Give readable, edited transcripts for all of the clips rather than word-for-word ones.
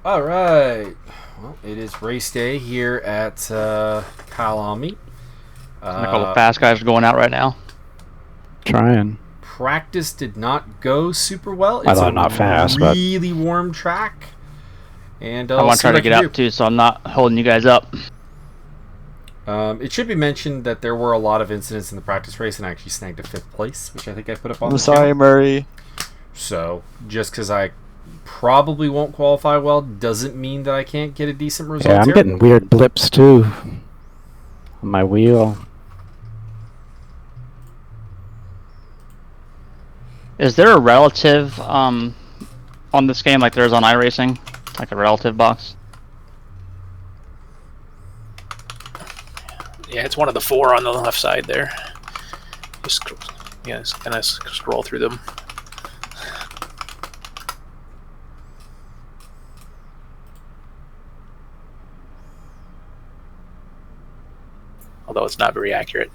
All right. Well, it is race day here at Kyalami. Like all the fast guys are going out right now. Trying. Practice did not go super well. I It's thought a not fast, but really warm track. And I want to try to get out too, so I'm not holding you guys up. It should be mentioned that there were a lot of incidents in the practice race, and I actually snagged a 5th place, which I think I put up on I'm the sorry, channel. Murray. So, just because I probably won't qualify well doesn't mean that I can't get a decent result yeah, I'm here. getting weird blips too on my wheel. Is there a relative on this game like there is on iRacing? Like a relative box? Yeah, it's one of the 4 on the left side there. Just kind of scroll through them. Although it's not very accurate.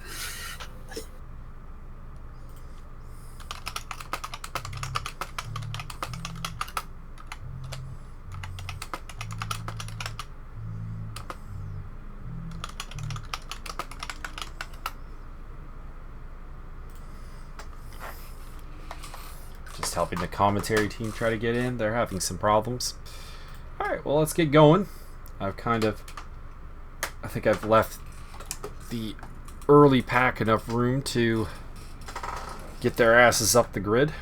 Just helping the commentary team try to get in. They're having some problems. Alright, well, let's get going. I think I've left the early pack enough room to get their asses up the grid.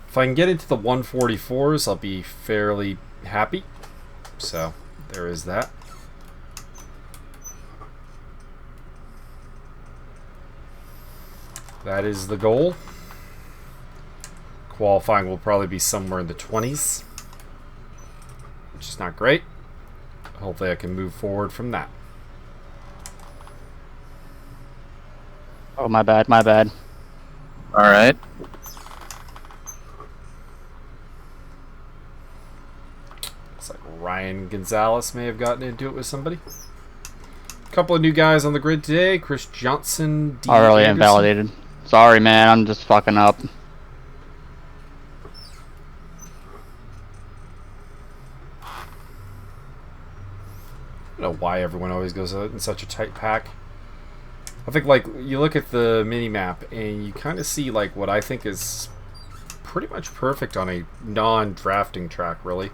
If I can get into the 144s, I'll be fairly happy. So, there is that. That is the goal. Qualifying will probably be somewhere in the 20s, which is not great. Hopefully I can move forward from that. Oh, my bad, my bad. All right. Looks like Ryan Gonzalez may have gotten into it with somebody. A couple of new guys on the grid today. Chris Johnson, D. Already Anderson. invalidated. Sorry, man, I'm just fucking up. I don't know why everyone always goes out in such a tight pack. I think, like, you look at the mini-map and you kind of see, like, what I think is pretty much perfect on a non-drafting track, really.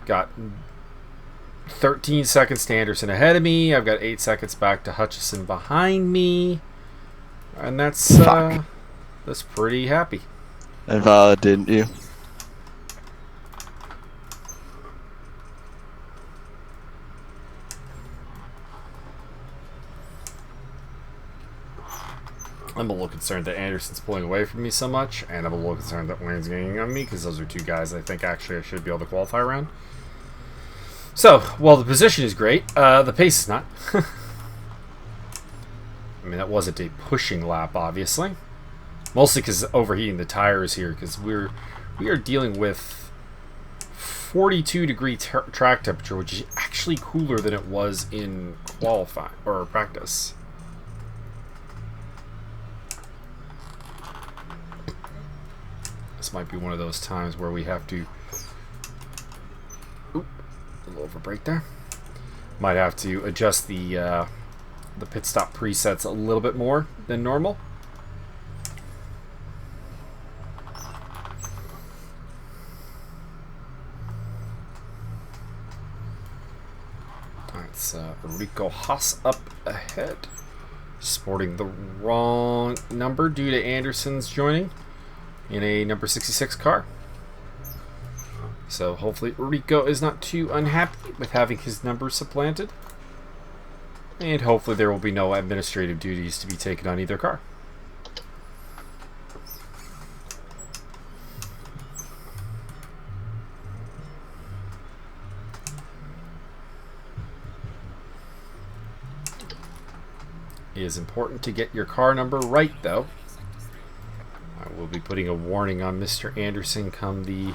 Got 13 seconds to Anderson ahead of me. I've got 8 seconds back to Hutchison behind me. And that's pretty happy. Invalid, didn't you? I'm a little concerned that Anderson's pulling away from me so much, and I'm a little concerned that Wayne's getting on me, because those are two guys I think actually I should be able to qualify around. So, while the position is great, the pace is not. I mean, that wasn't a pushing lap, obviously. Mostly because overheating the tires here, because we are dealing with 42-degree track temperature, which is actually cooler than it was in qualify or practice. This might be one of those times where we have to... Oop, a little overbrake there. Might have to adjust the pit stop presets a little bit more than normal. That's Rico Haas up ahead. Sporting the wrong number due to Anderson's joining in a number 66 car. So hopefully Rico is not too unhappy with having his number supplanted. And hopefully there will be no administrative duties to be taken on either car. It is important to get your car number right, though. I will be putting a warning on Mr. Anderson come the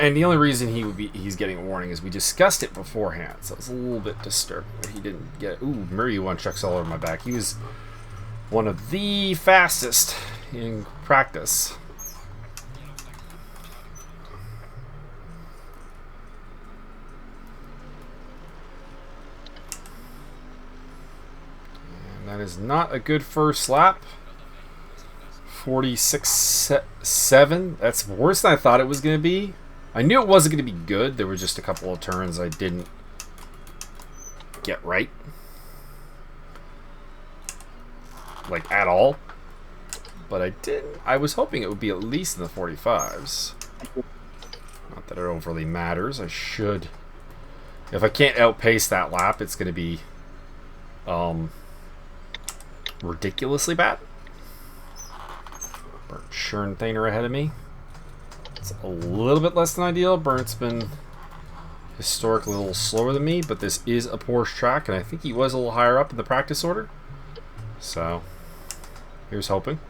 And the only reason he's getting a warning is we discussed it beforehand, so it's a little bit disturbing that he didn't get it. Ooh, Murray won chucks all over my back. He was one of the fastest in practice. And that is not a good first lap. 46.7. That's worse than I thought it was going to be. I knew it wasn't going to be good. There were just a couple of turns I didn't get right. Like, at all. But I didn't. I was hoping it would be at least in the 45s. Not that it overly matters. I should. If I can't outpace that lap, it's going to be ridiculously bad. Burnt Schernthainer ahead of me. It's a little bit less than ideal. Burnt's been historically a little slower than me, but this is a Porsche track, and I think he was a little higher up in the practice order. So, here's hoping.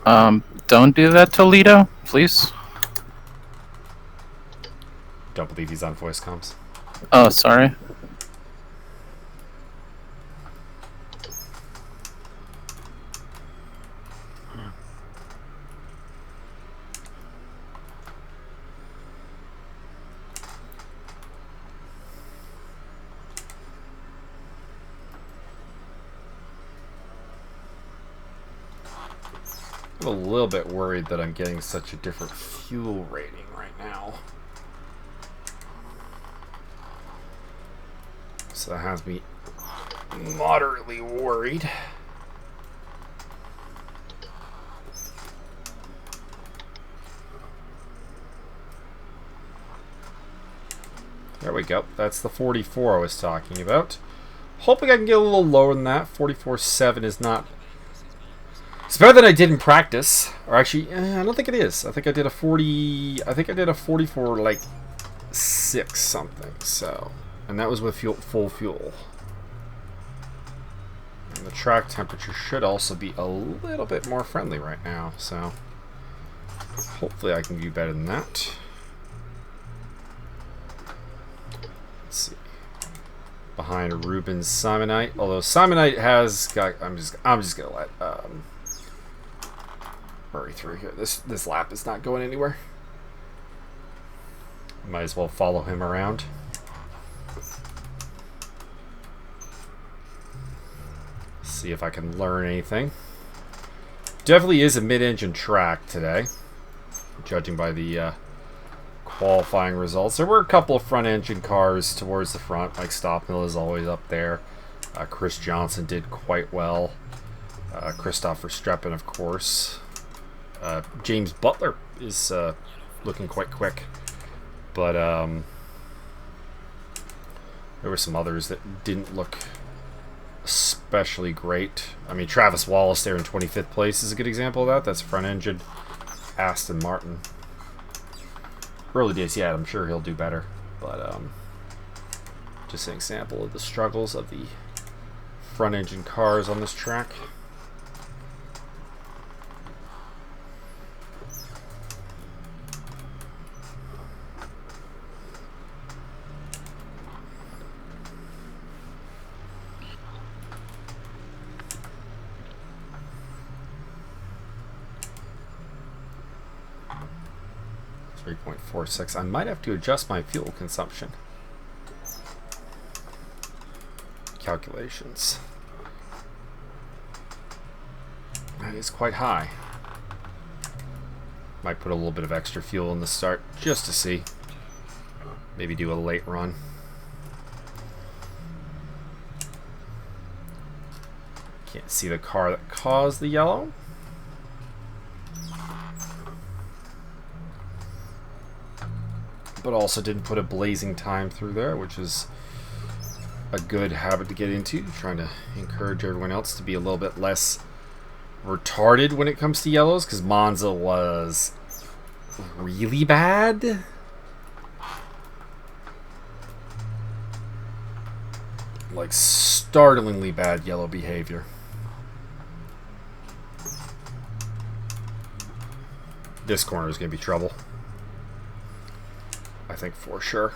Don't do that, Toledo, please. Don't believe he's on voice comms. Oh, sorry. I'm a little bit worried that I'm getting such a different fuel rating right now. So that has me moderately worried. There we go. That's the 44 I was talking about. Hoping I can get a little lower than that. 44.7 is not... It's better than I did in practice. Or actually, I don't think it is. I think I did a 40... I think I did a 44, like, 6 something. So... And that was with full fuel. And the track temperature should also be a little bit more friendly right now. So... Hopefully I can do better than that. Let's see. Behind Ruben's Simonite. Although Simonite has got... I'm just gonna let... Murray through here. This lap is not going anywhere. Might as well follow him around. See if I can learn anything. Definitely is a mid-engine track today, judging by the qualifying results. There were a couple of front-engine cars towards the front. Mike Stoppmill is always up there. Chris Johnson did quite well. Christopher Streppen, of course. James Butler is looking quite quick, but there were some others that didn't look especially great. I mean, Travis Wallace there in 25th place is a good example of that. That's front engine Aston Martin. Early days, yeah, I'm sure he'll do better, but just an example of the struggles of the front engine cars on this track. 3.46. I might have to adjust my fuel consumption calculations. That is quite high. Might put a little bit of extra fuel in the start just to see. Maybe do a late run. Can't see the car that caused the yellow. But also didn't put a blazing time through there, which is a good habit to get into. Trying to encourage everyone else to be a little bit less retarded when it comes to yellows, because Monza was really bad. Like startlingly bad yellow behavior. This corner is going to be trouble. I think for sure.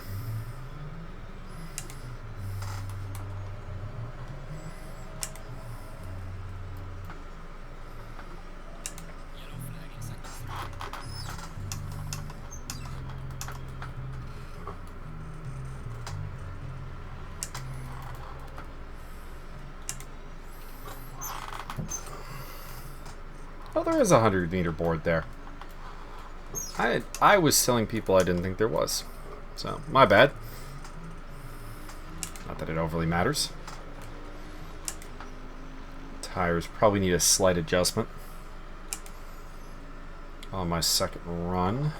Oh, there is a 100-meter board there. I was telling people I didn't think there was. So, my bad. Not that it overly matters. Tires probably need a slight adjustment on my second run.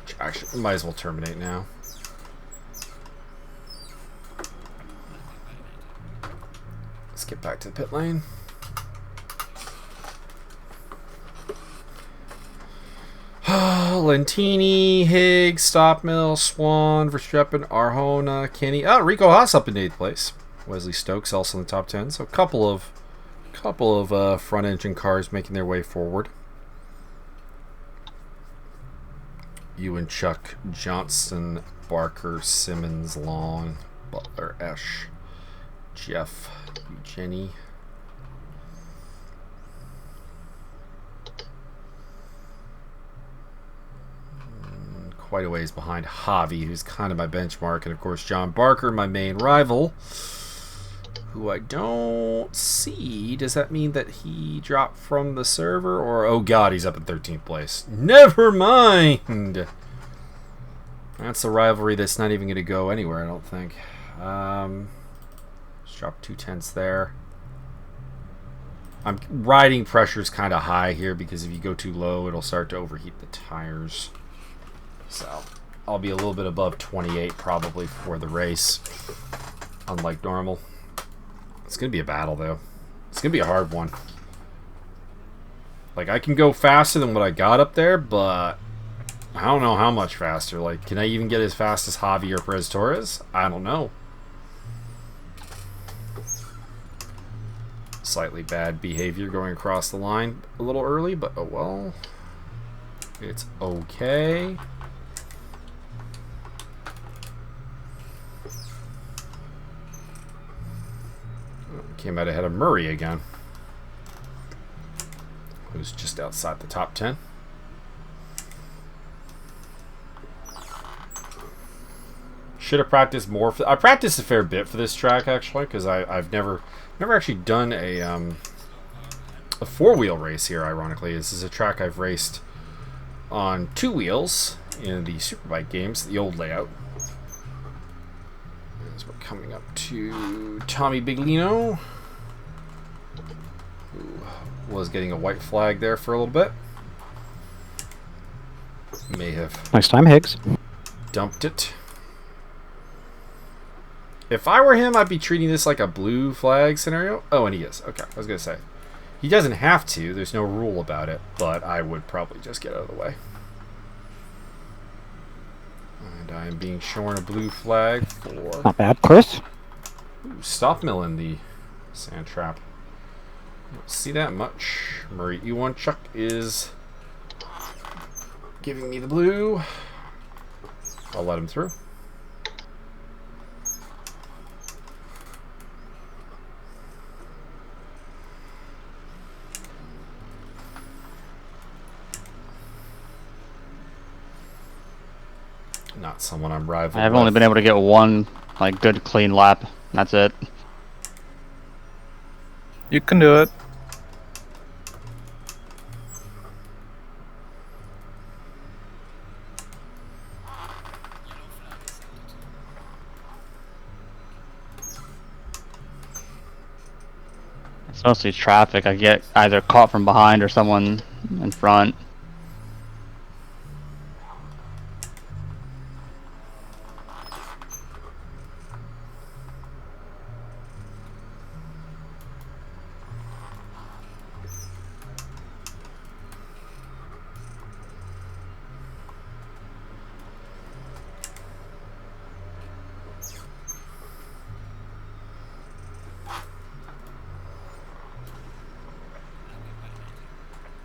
Which actually, might as well terminate now. Let's get back to the pit lane. Lentini, Higgs, Stopmill, Swan, Verstappen, Arjona, Kenny. Oh, Rico Haas up in 8th place. Wesley Stokes also in the top 10. So a couple of front engine cars making their way forward. Ewan, Chuck, Johnson, Barker, Simmons, Long, Butler, Esch, Jeff, Jenny. Quite a ways behind Javi, who's kind of my benchmark, and of course John Barker, my main rival, who I don't see. Does that mean that he dropped from the server, or oh god, he's up in 13th place? Never mind. That's a rivalry that's not even going to go anywhere, I don't think. Let's drop 2/10 there. Riding pressure's kind of high here because if you go too low, it'll start to overheat the tires. So, I'll be a little bit above 28 probably for the race, unlike normal. It's going to be a battle, though. It's going to be a hard one. Like, I can go faster than what I got up there, but I don't know how much faster. Like, can I even get as fast as Javi or Perez Torres? I don't know. Slightly bad behavior going across the line a little early, but oh well. It's okay. Came out ahead of Murray again, who's just outside the top 10. Should have practiced more. I practiced a fair bit for this track actually, because I've never actually done a four-wheel race here. Ironically, this is a track I've raced on 2 wheels in the Superbike games, the old layout. As we're coming up to Tommy Biglino, who was getting a white flag there for a little bit. May have Next time, Higgs. dumped it. If I were him, I'd be treating this like a blue flag scenario. Oh, and he is. Okay, I was going to say. He doesn't have to. There's no rule about it. But I would probably just get out of the way. And I am being shown a blue flag for... Not bad, Chris. Ooh, stop milling the sand trap. Don't see that much. Murray E1 Chuck is giving me the blue. I'll let him through. Not someone I'm rivaling. I've only been able to get one like good clean lap. That's it. You can do it. It's mostly traffic. I get either caught from behind or someone in front.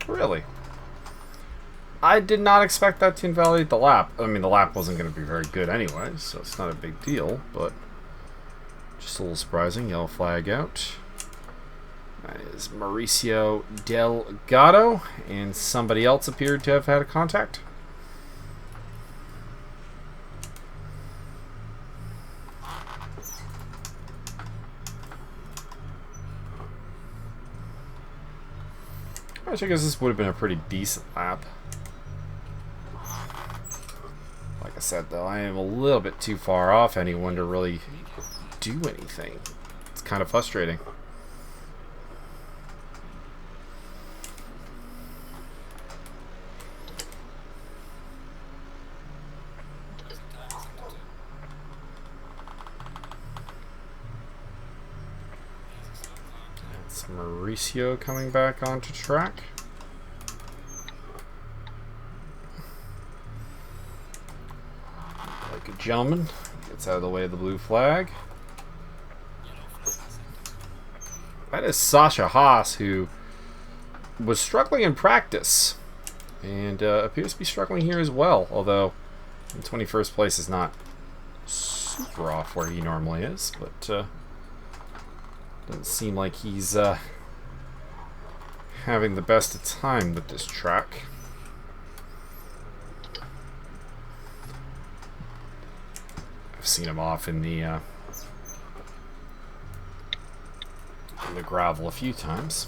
Really? I did not expect that to invalidate the lap. I mean, the lap wasn't going to be very good anyway, so it's not a big deal, but just a little surprising. Yellow flag out. That is Mauricio Delgado, and somebody else appeared to have had a contact. Actually, I guess this would have been a pretty decent lap. Like I said, though, I am a little bit too far off anyone to really do anything. It's kind of frustrating. It's Mauricio coming back onto track. Like a gentleman, gets out of the way of the blue flag. That is Sasha Haas, who was struggling in practice and appears to be struggling here as well, although in 21st place is not super off where he normally is, but doesn't seem like he's having the best of time with this track. I've seen him off in the gravel a few times.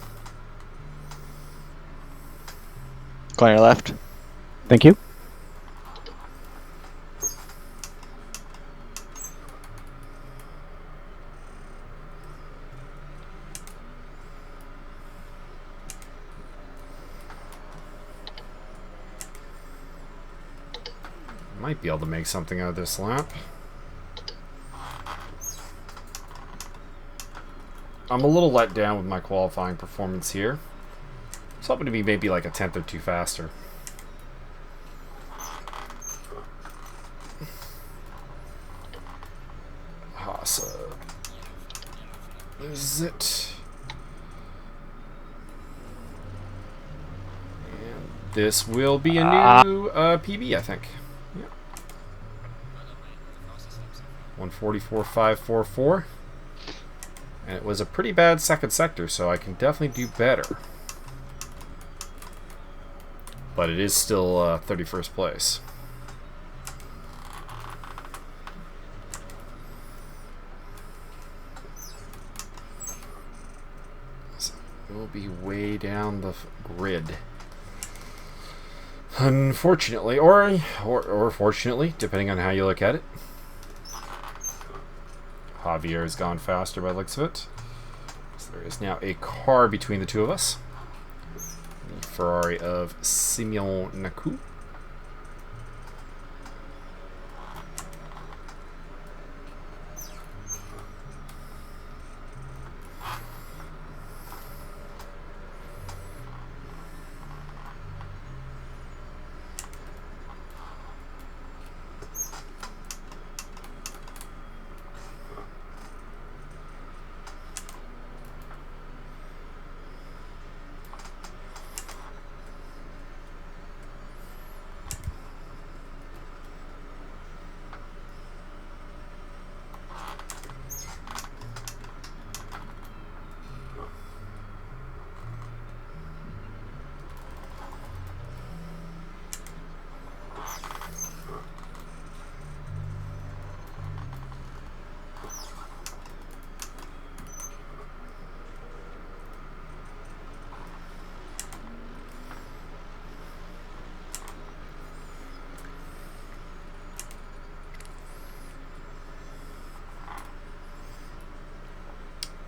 Go on your left. Thank you. Might be able to make something out of this lap. I'm a little let down with my qualifying performance here. I was hoping to be maybe like a tenth or two faster. So is it? And this will be a new PB, I think. Yep. 144.544. And it was a pretty bad second sector, so I can definitely do better. But it is still 31st place. So we'll be way down the grid. Unfortunately, or fortunately, depending on how you look at it. Javier has gone faster by the looks of it. So there is now a car between the two of us. The Ferrari of Simeon Naku.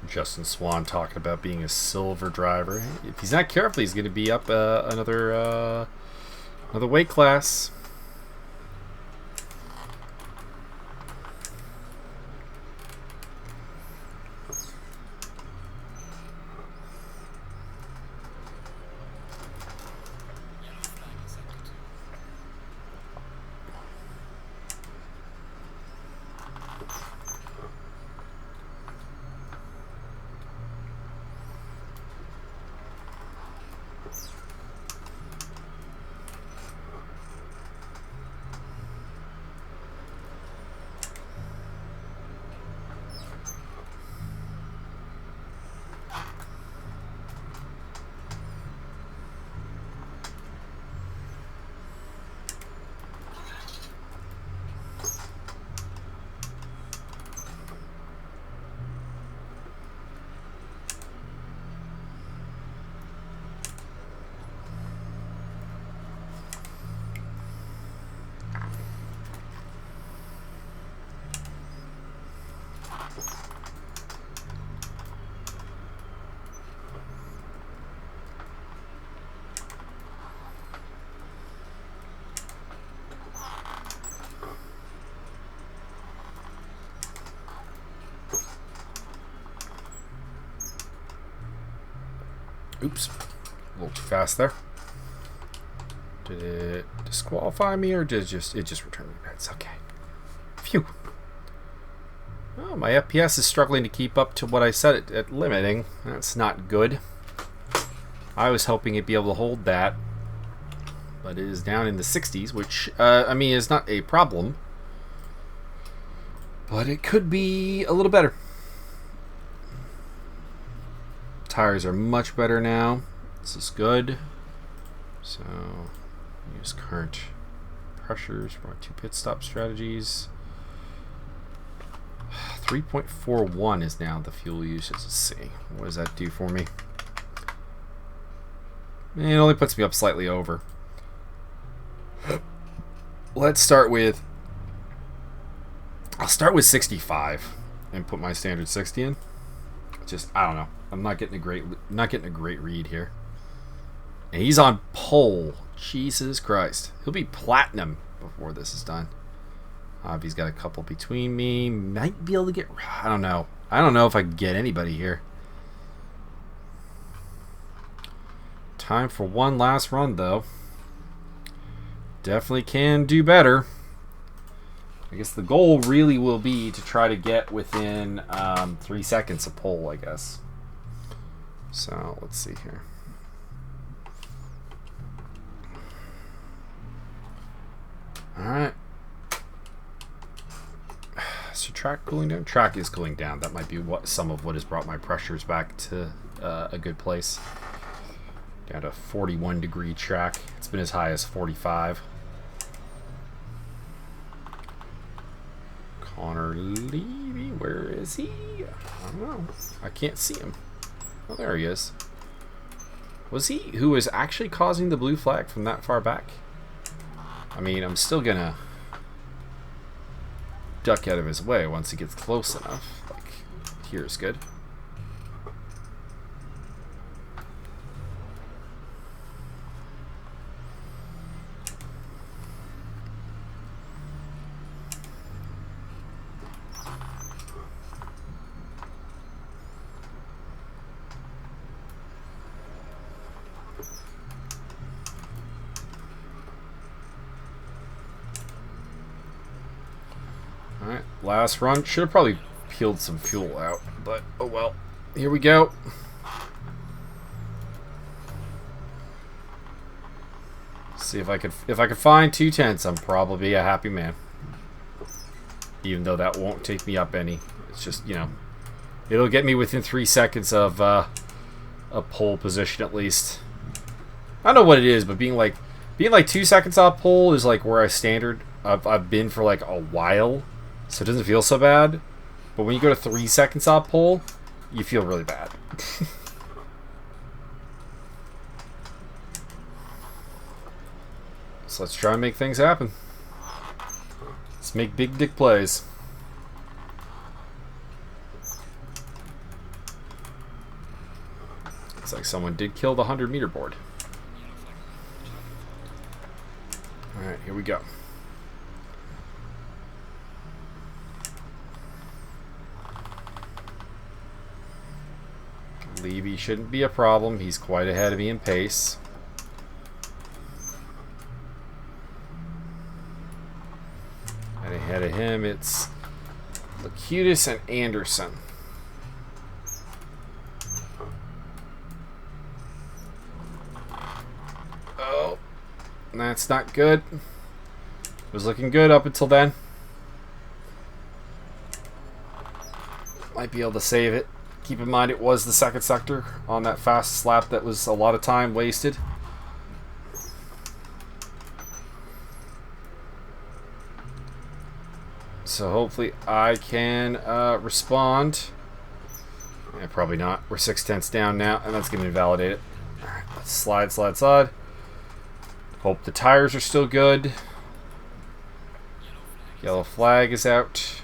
Justin Swan talking about being a silver driver. If he's not careful, he's going to be up another weight class. Oops. A little too fast there. Did it disqualify me or did it just return me bets? Okay. Phew. Oh, my FPS is struggling to keep up to what I set it at limiting. That's not good. I was hoping it'd be able to hold that. But it is down in the 60s, which, I mean, is not a problem. But it could be a little better. Tires are much better now. This is good. So, use current pressures for 2 pit stop strategies. 3.41 is now the fuel usage. Let's see. What does that do for me? It only puts me up slightly over. Let's start with... I'll start with 65 and put my standard 60 in. Just, I don't know. I'm not getting a great read here. And he's on pole. Jesus Christ. He'll be platinum before this is done. He's got a couple between me. Might be able to get... I don't know. I don't know if I can get anybody here. Time for one last run, though. Definitely can do better. I guess the goal really will be to try to get within 3 seconds of pole, I guess. So, let's see here. Alright. So track cooling down? Track is cooling down. That might be some of what has brought my pressures back to a good place. Down to 41 degree track. It's been as high as 45. Connor Levy, where is he? I don't know. I can't see him. Oh, there he is. Was he who was actually causing the blue flag from that far back? I mean, I'm still gonna duck out of his way once he gets close enough. Like, here's good. Alright, last run. Should have probably peeled some fuel out, but oh well. Here we go. See if I could find 2/10, I'm probably a happy man. Even though that won't take me up any. It's just, you know, it'll get me within 3 seconds of a pole position at least. I don't know what it is, but being like 2 seconds off pole is like where I've been for like a while. So it doesn't feel so bad. But when you go to 3 seconds off pole, you feel really bad. So let's try and make things happen. Let's make big dick plays. Looks like someone did kill the 100-meter board. Alright, here we go. Levy shouldn't be a problem. He's quite ahead of me in pace. And ahead of him, it's Lacutus and Anderson. Oh, that's not good. It was looking good up until then. Might be able to save it. Keep in mind it was the second sector on that fast slap that was a lot of time wasted. So hopefully I can respond. Yeah, probably not. We're 6/10 down now, and that's going to invalidate it. Alright, let's slide, slide, slide. Hope the tires are still good. Yellow flag is out.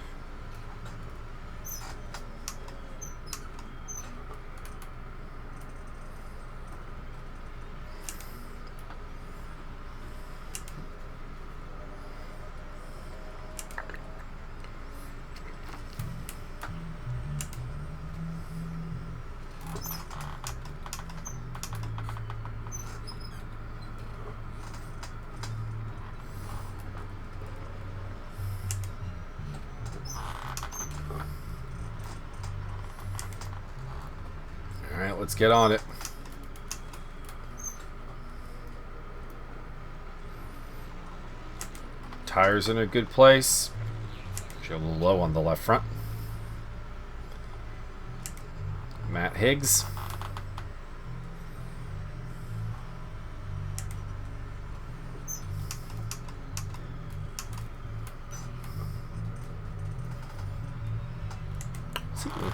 let's get on it. Tires in a good place. Actually, a little low on the left front. Matt Higgs.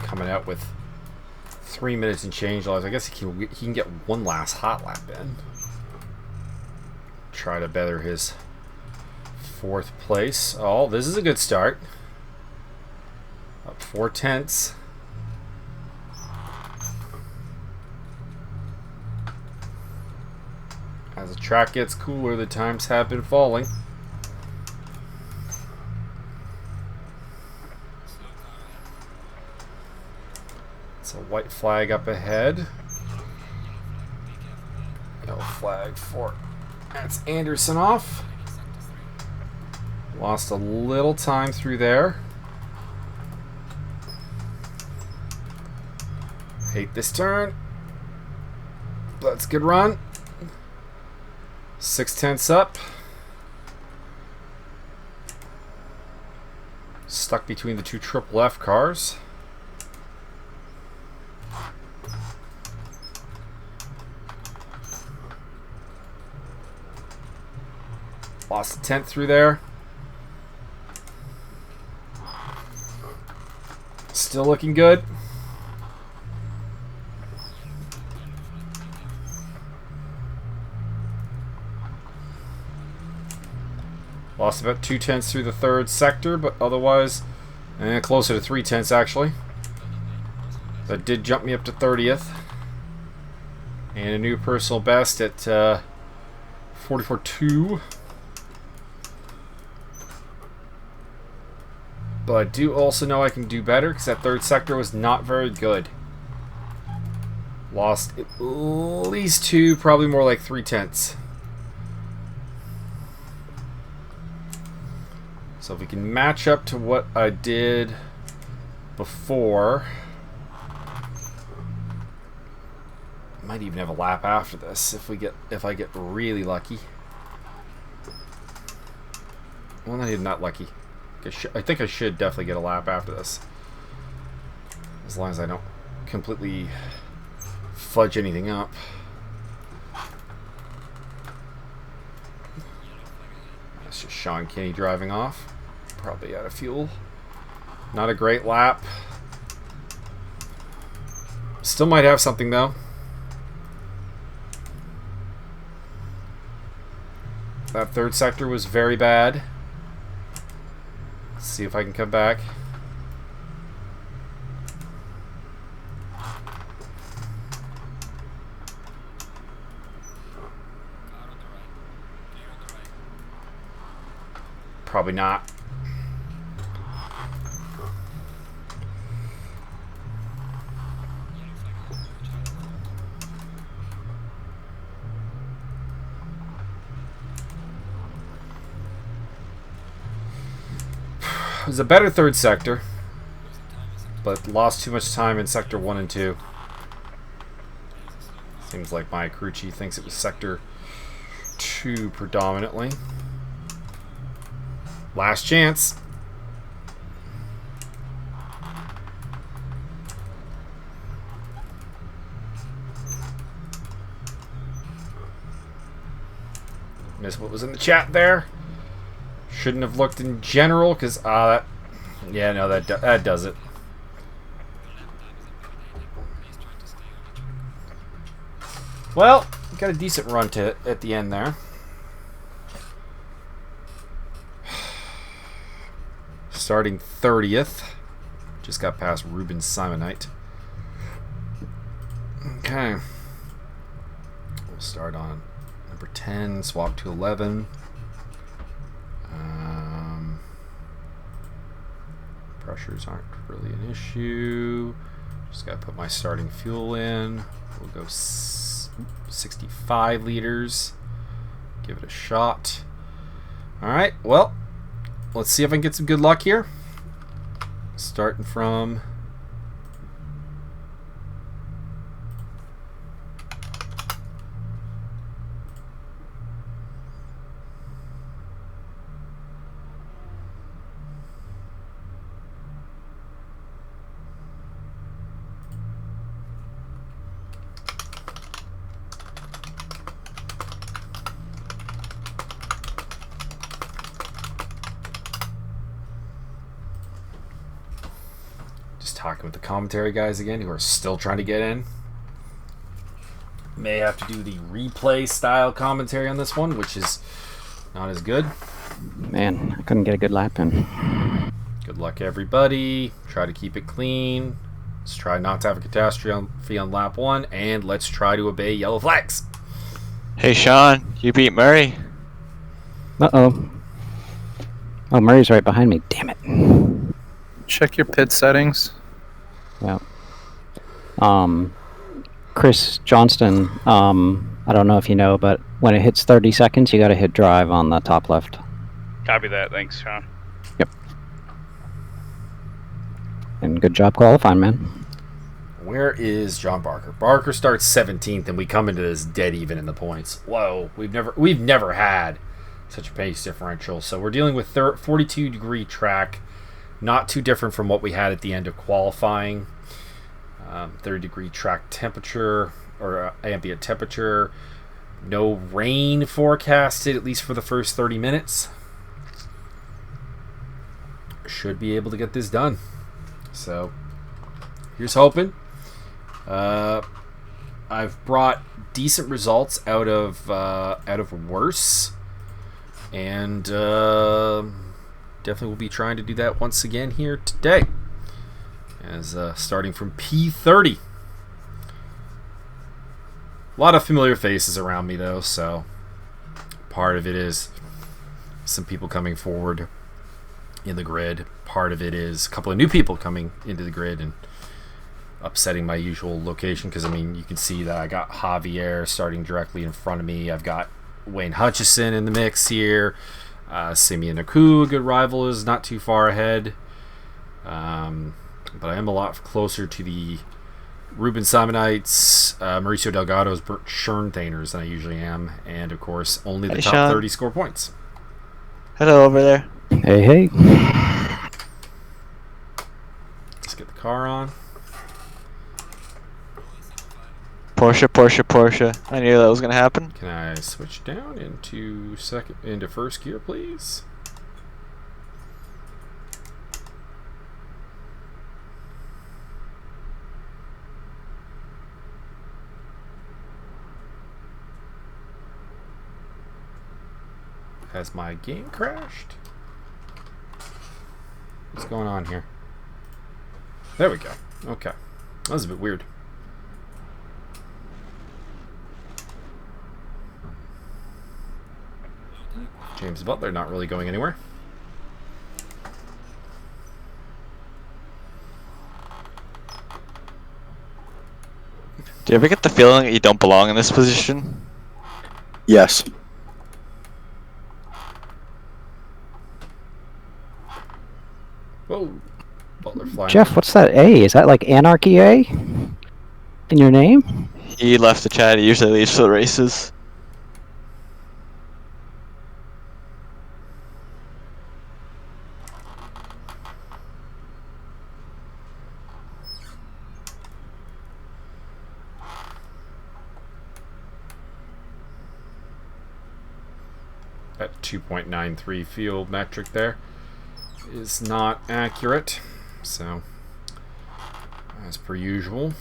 Coming out with 3 minutes and change. I guess he can get one last hot lap in. Try to better his 4th place. Oh, this is a good start. Up 4/10. As the track gets cooler, the times have been falling. It's a white flag up ahead. Yellow flag for that's Anderson off. Lost a little time through there. Hate this turn. That's a good run. 6/10 up. Stuck between the two triple F cars. Lost a 10th through there. Still looking good. Lost about 2/10 through the 3rd sector, but otherwise closer to 3/10 actually. That did jump me up to 30th. And a new personal best at 44.2. But I do also know I can do better because that 3rd sector was not very good. Lost at least 2, probably more like 3/10. So if we can match up to what I did before, might even have a lap after this if I get really lucky. Well, not lucky. I think I should definitely get a lap after this, as long as I don't completely fudge anything up. That's just Sean Kinney driving off. Probably out of fuel. Not a great lap. Still might have something though. That 3rd sector was very bad. Let's see if I can come back. Probably not. It was a better 3rd sector, but lost too much time in sector 1 and 2. Seems like my crew chief thinks it was sector 2 predominantly. Last chance. Missed what was in the chat there. Shouldn't have looked in general, because that, yeah, no, that does it. Well, got a decent run to it at the end there. Starting 30th. Just got past Ruben Simonite. Okay. We'll start on number 10, swap to 11. Pressures aren't really an issue. Just gotta put my starting fuel in. We'll go 65 liters. Give it a shot. Alright, well, let's see if I can get some good luck here. Starting from Just talking with the commentary guys again, who are still trying to get in. May have to do the replay style commentary on this one, which is not as good. Man, I couldn't get a good lap in. Good luck, everybody. Try to keep it clean. Let's try not to have a catastrophe on lap 1, and let's try to obey yellow flags. Hey Sean, you beat Murray. Uh-oh. Oh, Murray's right behind me. Damn it. Check your pit settings. Yeah. Chris Johnston, I don't know if you know, but when it hits 30 seconds, you gotta hit drive on the top left. Copy that. Thanks, Sean. Yep. And good job qualifying, man. Where is John Barker? Barker starts 17th, and we come into this dead even in the points. Whoa, we've never had such a pace differential. So we're dealing with 42-degree track, not too different from what we had at the end of qualifying. 30-degree track temperature, or ambient temperature. No rain forecasted, at least for the first 30 minutes. Should be able to get this done. So here's hoping. I've brought decent results out of worse, and definitely will be trying to do that once again here today. As starting from P30. A lot of familiar faces around me though, so part of it is some people coming forward in the grid. Part of it is a couple of new people coming into the grid and upsetting my usual location, because I mean, you can see that I got Javier starting directly in front of me. I've got Wayne Hutchison in the mix here. Simeon Aku, a good rival, is not too far ahead. But I am a lot closer to the Ruben Simonites, Mauricio Delgado's, Bert Scherntainers than I usually am. And, of course, only the Hey, top Sean. 30 score points. Hello over there. Hey, hey. Let's get the car on. Porsche. I knew that was gonna happen. Can I switch down into first gear, please? Has my game crashed? What's going on here? There we go. Okay. That was a bit weird. James Butler not really going anywhere. Do you ever get the feeling that you don't belong in this position? Yes. Whoa. Butler flying. Jeff, what's that A? Is that like Anarchy A? In your name? He left the chat. He usually leaves for the races. That 2.93 field metric there is not accurate. So, as per usual,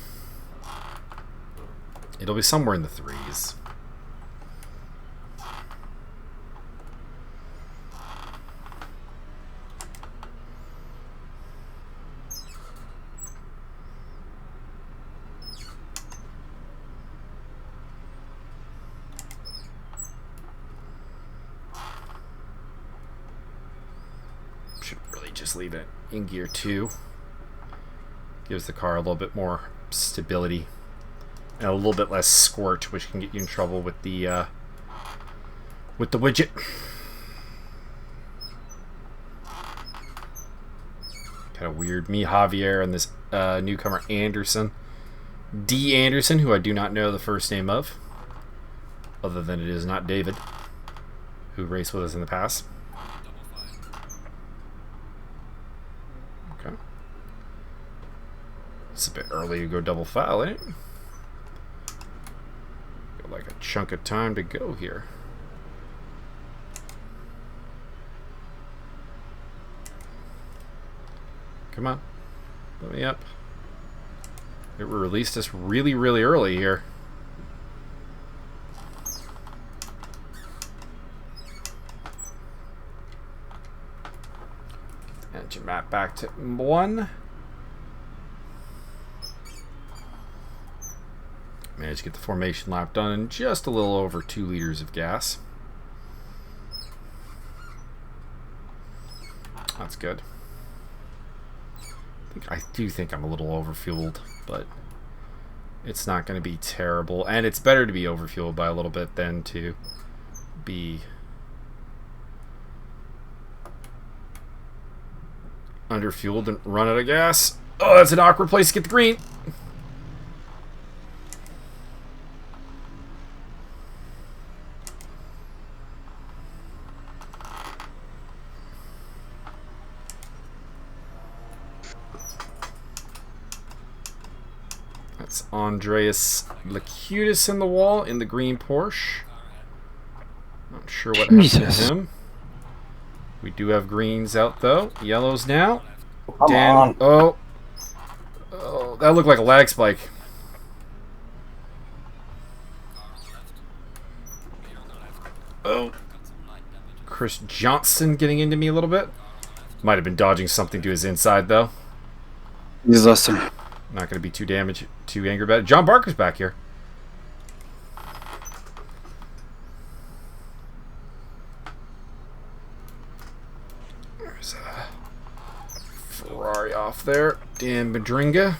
it'll be somewhere in the threes. Should really just leave it in gear 2. Gives the car a little bit more stability and a little bit less squirt, which can get you in trouble with the widget. Kind of weird. Me, Javier, and this newcomer Anderson, D. Anderson, who I do not know the first name of, other than it is not David, who raced with us in the past. Okay. It's a bit early to go double file, ain't it? Got like a chunk of time to go here. Come on. Yep. It released us really, really early here. Engine map back to 1. Managed to get the formation lap done in just a little over 2 liters of gas. That's good. I do think I'm a little overfueled, but it's not going to be terrible. And it's better to be overfueled by a little bit than to be underfueled and run out of gas. Oh, that's an awkward place to get the green. That's Andreas Lacutis in the wall in the green Porsche. Not sure what happened to him. We do have greens out though. Yellows now. Come on. Oh, that looked like a lag spike. Oh, Chris Johnston getting into me a little bit. Might have been dodging something to his inside though. He's listening. Not going to be too angry about it. John Barker's back here. There's a Ferrari off there. Dan Madringa.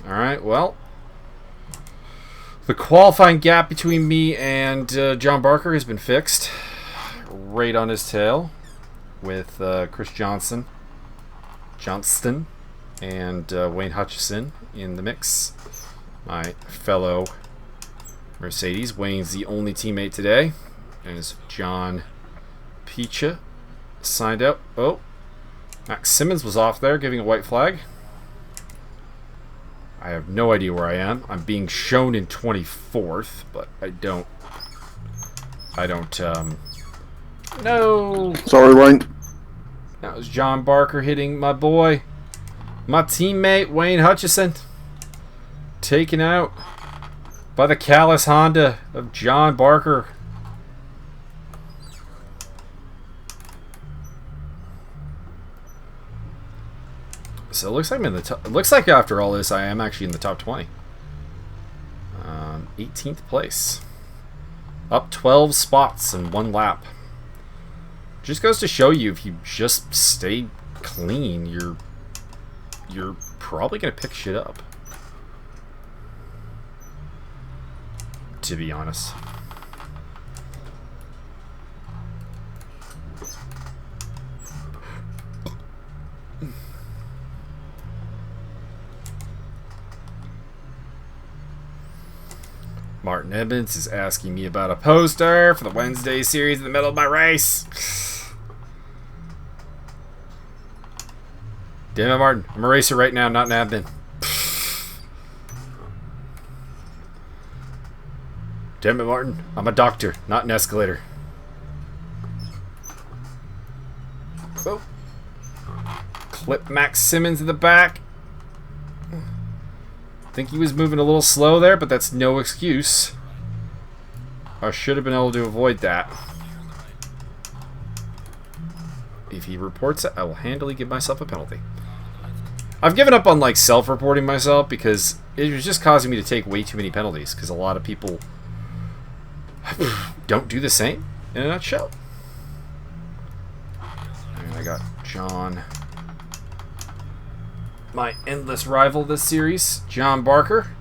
Alright, well. The qualifying gap between me and John Barker has been fixed. Right on his tail. With Chris Johnston and Wayne Hutchison in the mix. My fellow Mercedes. Wayne's the only teammate today. And as John Picha signed up. Oh, Max Simmons was off there giving a white flag. I have no idea where I am. I'm being shown in 24th, but I don't no. Sorry, Wayne. That was John Barker hitting my boy. My teammate, Wayne Hutchison. Taken out by the callous Honda of John Barker. So it looks like I'm in the top. It looks like after all this, I am actually in the top 20. 18th place. Up 12 spots in 1 lap. Just goes to show you, if you just stay clean, you're probably gonna pick shit up. To be honest. Martin Edmonds is asking me about a poster for the Wednesday series in the middle of my race. Damn it, Martin. I'm a racer right now, not an admin. Damn it, Martin. I'm a doctor, not an escalator. Oh. Clip Max Simmons in the back. I think he was moving a little slow there, but that's no excuse. I should have been able to avoid that. If he reports it, I will handily give myself a penalty. I've given up on like self-reporting myself because it was just causing me to take way too many penalties because a lot of people don't do the same in a nutshell. And I got John, my endless rival this series, John Barker.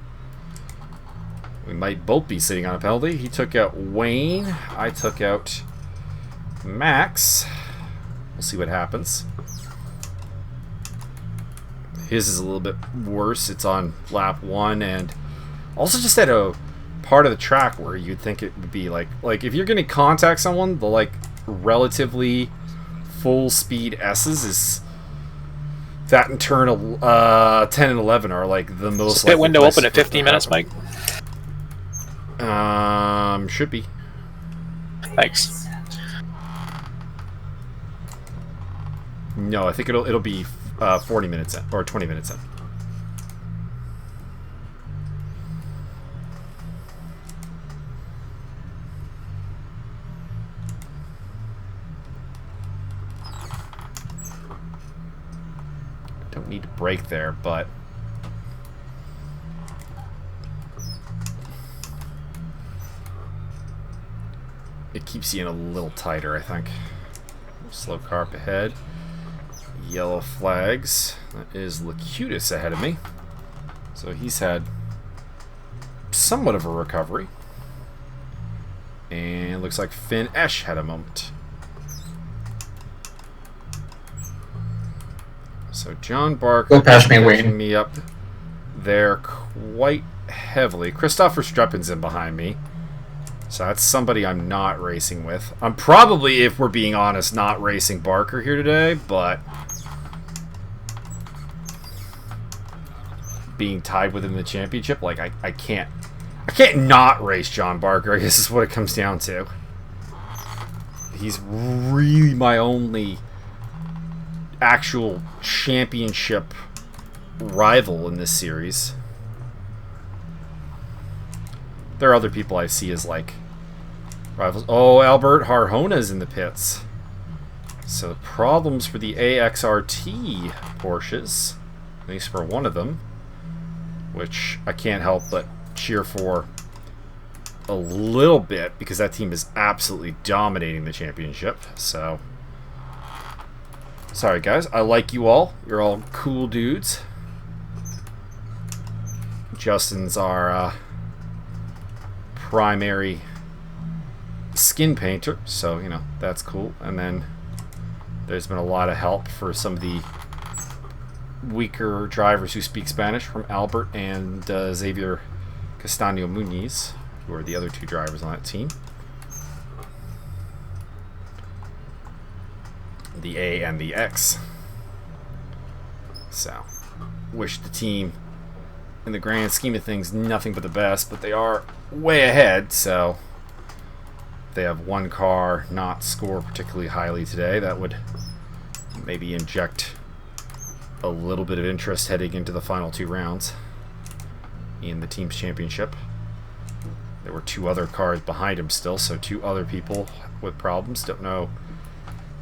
We might both be sitting on a penalty. He took out Wayne. I took out Max. We'll see what happens. His is a little bit worse. It's on lap 1 and also just at a part of the track where you'd think it would be like if you're going to contact someone, the like relatively full speed S's is that in turn 10 and 11 are like the most. Is the pit window open at 15 minutes, Mike? Should be. Thanks. No, I think it'll be 40 minutes in, or 20 minutes in. Don't need to brake there, but it keeps you in a little tighter, I think. Slow car up ahead. Yellow flags. That is Locutus ahead of me. So he's had somewhat of a recovery. And looks like Finn Esch had a moment. So John Barker Go past me, pushing Wayne. me up there quite heavily. Christopher Streppin's in behind me. So that's somebody I'm not racing with. I'm probably, if we're being honest, not racing Barker here today, but being tied with him in the championship, like I can't not race John Barker, I guess is what it comes down to. He's really my only actual championship rival in this series. There are other people I see as like rivals. Oh, Albert Harhona's in the pits. So problems for the AXRT Porsches, at least for one of them, which I can't help but cheer for a little bit because that team is absolutely dominating the championship. So sorry guys, I like you all. You're all cool dudes. Justin's our primary skin painter, so you know that's cool. And then there's been a lot of help for some of the weaker drivers who speak Spanish from Albert and Xavier Castaño Muniz, who are the other two drivers on that team. The A and the X. So, wish the team, in the grand scheme of things, nothing but the best, but they are way ahead, so if they have one car not score particularly highly today, that would maybe inject a little bit of interest heading into the final two rounds in the team's championship. There were two other cars behind him still, so two other people with problems. Don't know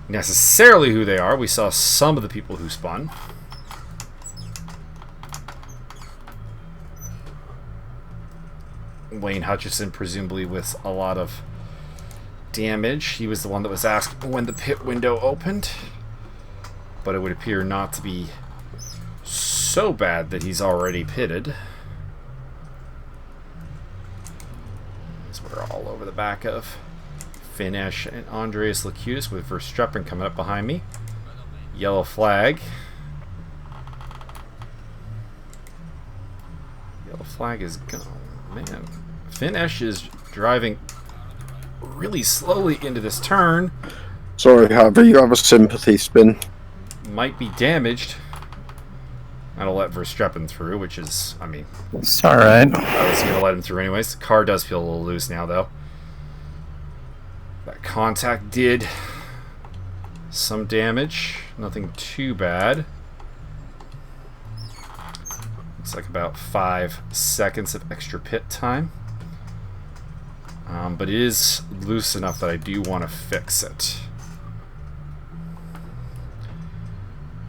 necessarily who they are. We saw some of the people who spun. Wayne Hutchison, presumably with a lot of damage. He was the one that was asked when the pit window opened, but it would appear not to be so bad that he's already pitted. As we're all over the back of Finn Esch and Andreas Locutus, with Verstappen coming up behind me. Yellow flag. Yellow flag is gone. Man, Finn Esch is driving really slowly into this turn. Sorry, Harvey, you have a sympathy spin. Might be damaged. I'll let Verstappen through, which is, I mean, It's alright. I was going to let him through anyways. The car does feel a little loose now, though. That contact did some damage. Nothing too bad. Looks like about 5 seconds of extra pit time. But it is loose enough that I do want to fix it.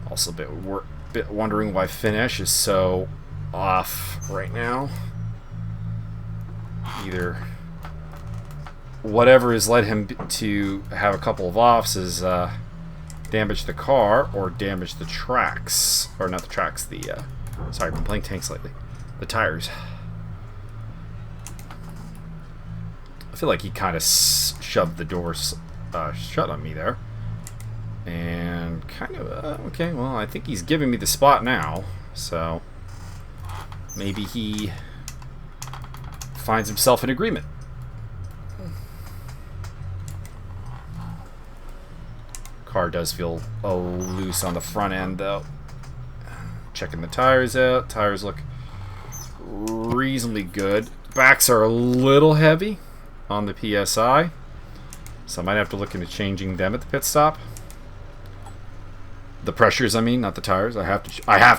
Also a bit wondering why Finn Esch is so off right now. Either whatever has led him to have a couple of offs is damage the car or damage the tracks. Or not the tracks, the... sorry, I've been playing tanks lately. The tires. I feel like he kind of shoved the doors shut on me there. And kind of, okay, well, I think he's giving me the spot now. So, maybe he finds himself in agreement. Car does feel loose on the front end, though. Checking the tires out. Tires look reasonably good. Backs are a little heavy on the PSI, so I might have to look into changing them at the pit stop. The pressures, I mean, not the tires. I have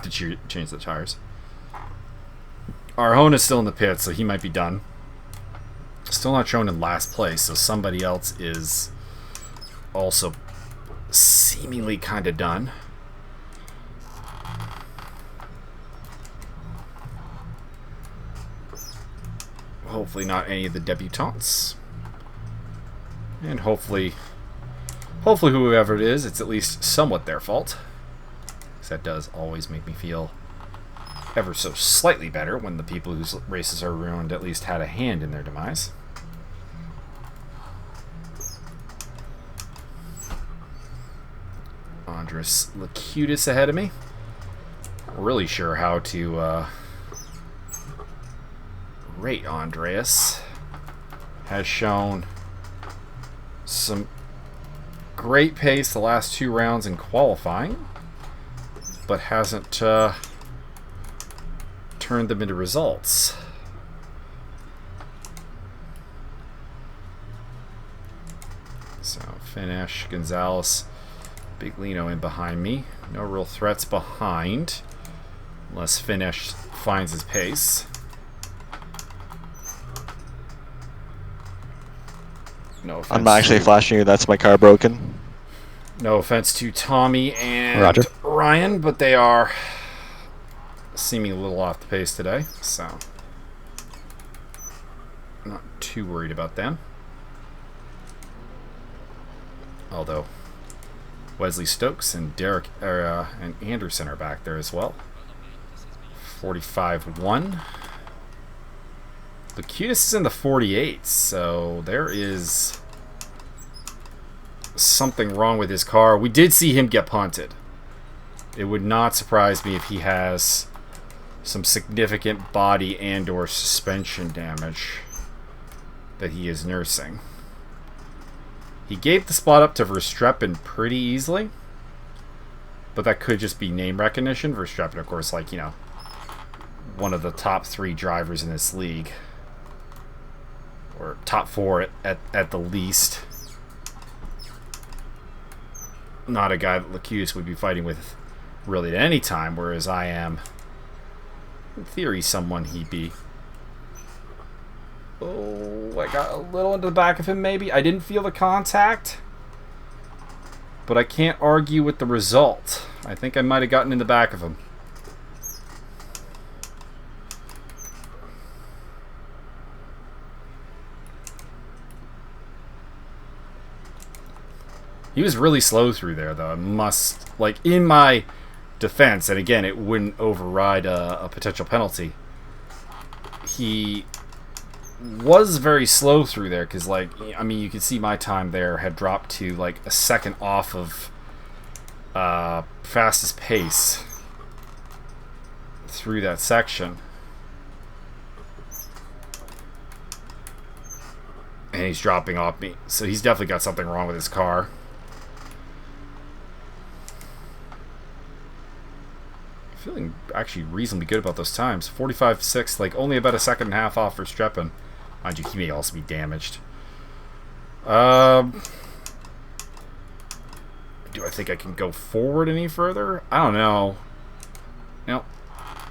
to change the tires. Arjona is still in the pit, so he might be done. Still not shown in last place, so somebody else is also seemingly kind of done. Hopefully not any of the debutantes. And hopefully whoever it is, it's at least somewhat their fault. Because that does always make me feel ever so slightly better when the people whose races are ruined at least had a hand in their demise. Andres Lacutis ahead of me. Not really sure how to rate Andreas. Has shown some great pace the last 2 rounds in qualifying, but hasn't turned them into results. So finish Gonzalez, Big Lino in behind me. No real threats behind, unless Finish finds his pace. No offense. I'm actually flashing you. That's my car broken. No offense to Tommy and Roger. Ryan, but they are seeming a little off the pace today, so not too worried about them. Although Wesley Stokes and Derek and Anderson are back there as well. 45-1. Lacutis is in the 48s, so there is something wrong with his car. We did see him get punted. It would not surprise me if he has some significant body and or suspension damage that he is nursing. He gave the spot up to Verstappen pretty easily, but that could just be name recognition. Verstappen, of course, like, you know, one of the top 3 drivers in this league. Or top 4 at the least. Not a guy that Lacutis would be fighting with really at any time, whereas I am, in theory, someone he'd be. Oh, I got a little into the back of him, maybe. I didn't feel the contact, but I can't argue with the result. I think I might have gotten in the back of him. He was really slow through there, though. I must, like, in my defense, and again, it wouldn't override a potential penalty. He was very slow through there, because, like, I mean, you can see my time there had dropped to, like, a second off of fastest pace through that section. And he's dropping off me, so he's definitely got something wrong with his car. Feeling actually reasonably good about those times. 45.6, like only about a second and a half off for Verstappen. Mind you, he may also be damaged. Do I think I can go forward any further? I don't know. You know,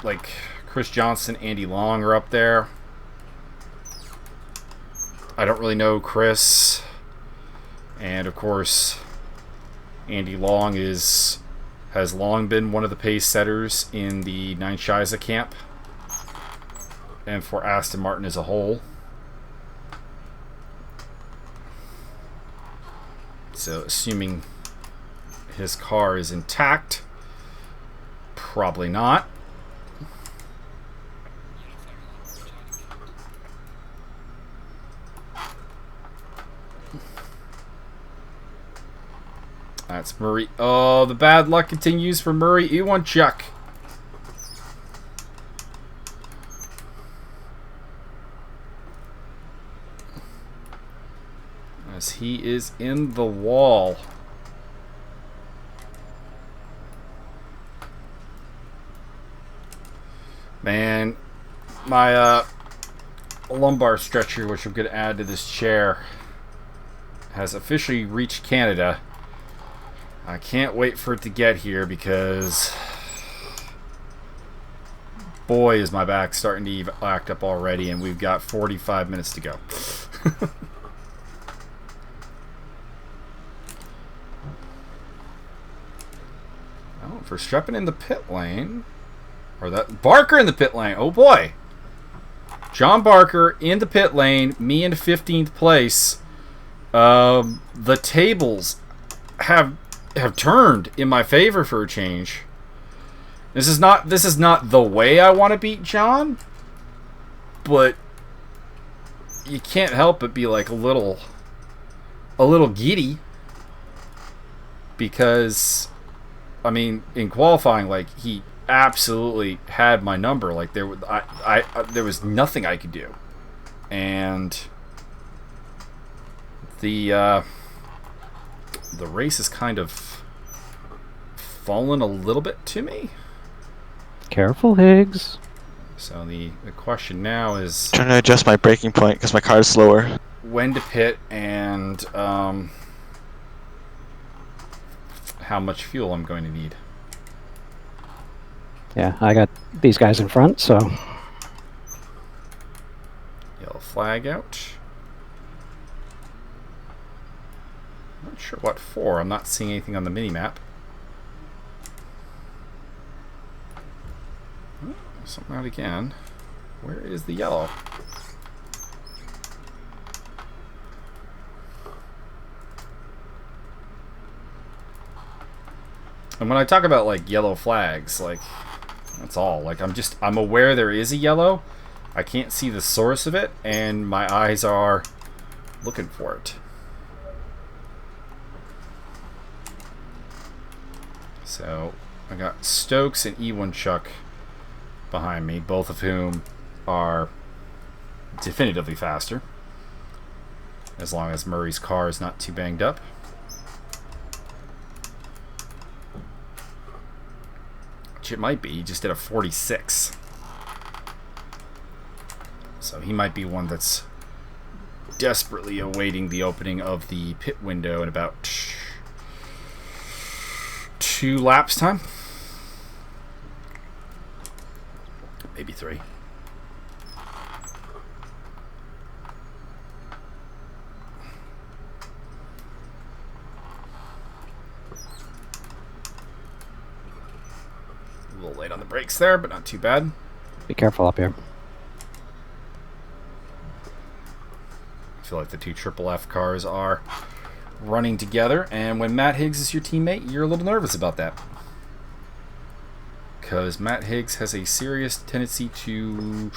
like Chris Johnson, Andy Long are up there. I don't really know Chris. And of course, Andy Long has long been one of the pace setters in the Nine Shiza camp and for Aston Martin as a whole. So assuming his car is intact, probably not. That's Murray. Oh, the bad luck continues for Murray Iwanchuk. As he is in the wall. Man, my lumbar stretcher, which I'm going to add to this chair, has officially reached Canada. I can't wait for it to get here because... boy, is my back starting to act up already, and we've got 45 minutes to go. Oh, for Streppin in the pit lane. Or that Barker in the pit lane. Oh boy. John Barker in the pit lane, me in 15th place. The tables have turned in my favor for a change. This is not the way I want to beat John, but you can't help but be like a little giddy because I mean in qualifying, like, he absolutely had my number. Like, there was nothing I could do, and the race has kind of fallen a little bit to me. Careful, Higgs. So the question now is Trying to adjust my braking point because my car is slower. when to pit and how much fuel I'm going to need. Yeah, I got these guys in front, so Yellow flag out. Not sure what for. I'm not seeing anything on the mini-map. Oh, something out again. Where is the yellow? And when I talk about, like, yellow flags, like, that's all. Like, I'm aware there is a yellow. I can't see the source of it, and my eyes are looking for it. So, I got Stokes and E1 Chuck behind me, both of whom are definitively faster, as long as Murray's car is not too banged up. Which it might be. He just did a 46. So he might be one that's desperately awaiting the opening of the pit window in about 2 laps time. Maybe 3. A little late on the brakes there, but not too bad. be careful up here. I feel like the two Triple F cars are running together, and when Matt Higgs is your teammate, you're a little nervous about that. Because Matt Higgs has a serious tendency to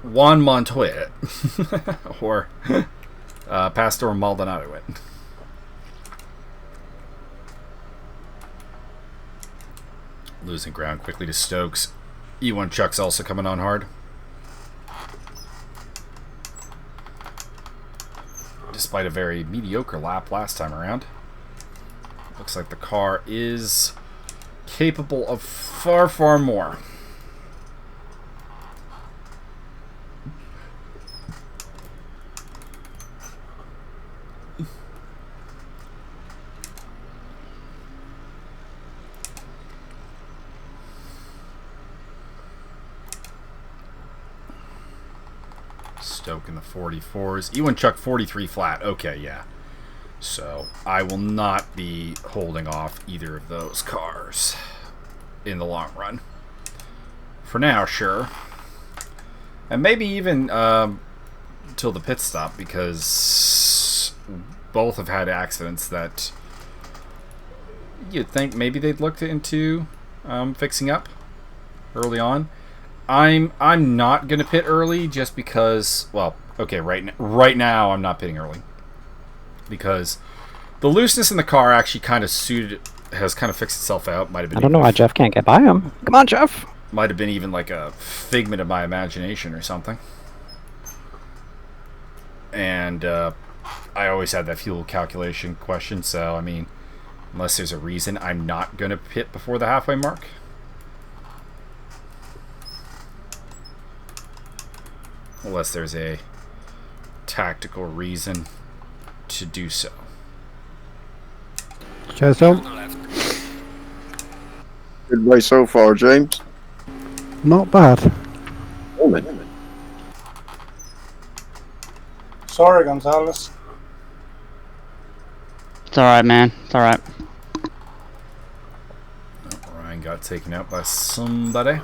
Juan Montoya it. Or Pastor Maldonado it. Losing ground quickly to Stokes. E1 Chuck's also coming on hard. Despite a very mediocre lap last time around. Looks like the car is capable of far, far more. Stoke in the 44s. E1 Chuck 43 flat. Okay, yeah. So I will not be holding off either of those cars in the long run. For now, sure. And maybe even till the pit stop, because both have had accidents that you'd think maybe they'd look into fixing up early on. I'm not gonna pit early just because, well, okay, right now I'm not pitting early because the looseness in the car actually kind of has kind of fixed itself out. Might have been. I don't know why Jeff can't get by him. Come on, Jeff. Might have been even like a figment of my imagination or something. And I always had that fuel calculation question, so I mean, unless there's a reason, I'm not gonna pit before the halfway mark. Unless there's a tactical reason to do so. Cheers, Tom. Good way so far, James. Not bad. Sorry, Gonzalez. It's alright, man. It's alright. Ryan got taken out by somebody.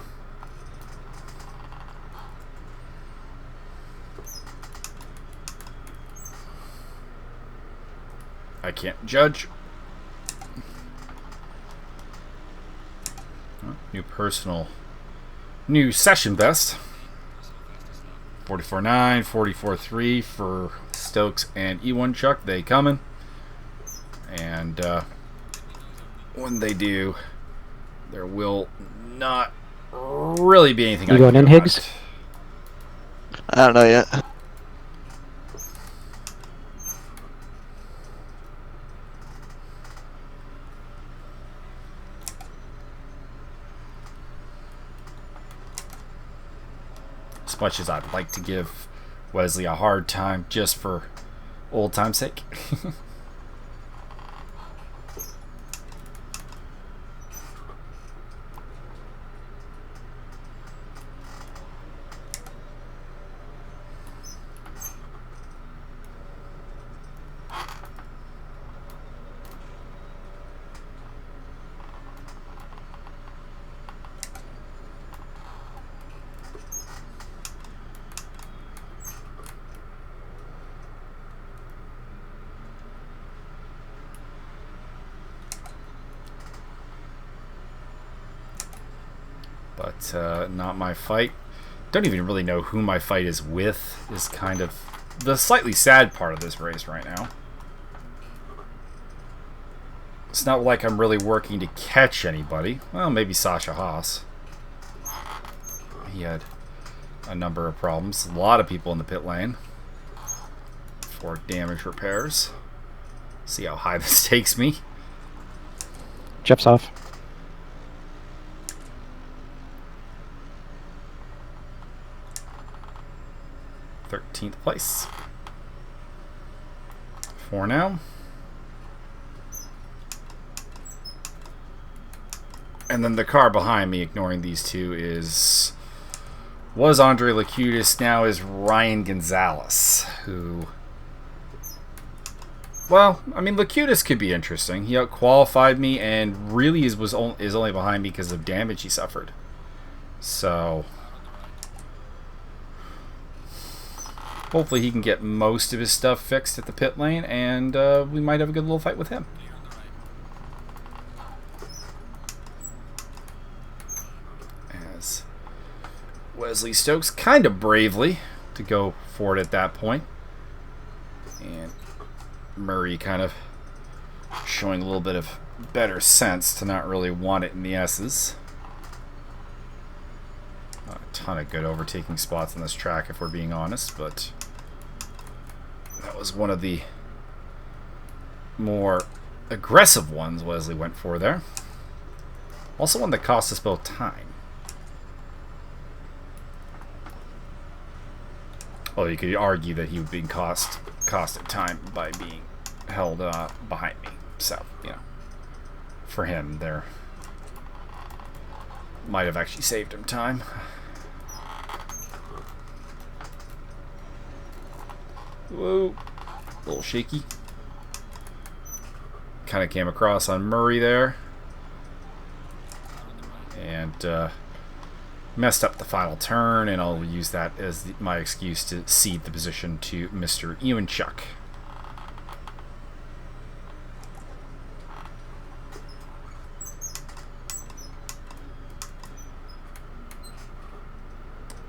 I can't judge. Oh, new session best. 44.9, 44.3 for Stokes and E1 Chuck. They coming. And when they do, there will not really be anything You I going can in, do Higgs? about it. I don't know yet. As much as I'd like to give Wesley a hard time just for old time's sake. But not my fight. Don't even really know who my fight is with, is kind of the slightly sad part of this race right now. It's not like I'm really working to catch anybody. Well, maybe Sasha Haas. He had a number of problems. A lot of people in the pit lane for damage repairs. See how high this takes me. Jeff's off. 13th place for now. And then the car behind me, ignoring these two, was Andre Lacutis, now is Ryan Gonzalez, who, well, I mean, Lacutis could be interesting. He outqualified me and really is only behind me because of damage he suffered. So hopefully he can get most of his stuff fixed at the pit lane, and we might have a good little fight with him. As Wesley Stokes kind of bravely to go for it at that point. And Murray kind of showing a little bit of better sense to not really want it in the S's. Not a ton of good overtaking spots on this track, if we're being honest, but that was one of the more aggressive ones Wesley went for there. Also one that cost us both time. Well, you could argue that he would be costed time by being held behind me. So, you know, for him, there might have actually saved him time. Whoa, a little shaky. Kind of came across on Murray there. And messed up the final turn, and I'll use that as my excuse to cede the position to Mr. Ewanchuk.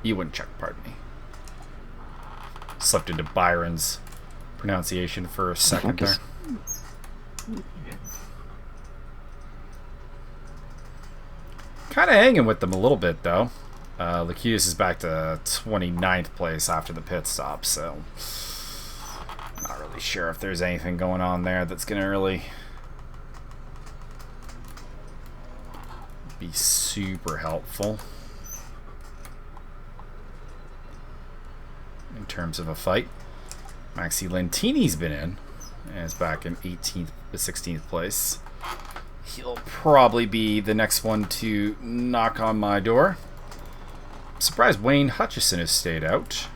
Ewanchuk, pardon me. Slipped into Byron's pronunciation for a second there. Kind of hanging with them a little bit, though. Lacutis is back to 29th place after the pit stop, so not really sure if there's anything going on there that's going to really be super helpful in terms of a fight. Maxi Lentini's been in. and is back in 18th, 16th place. He'll probably be the next one to knock on my door. I'm surprised Wayne Hutchison has stayed out.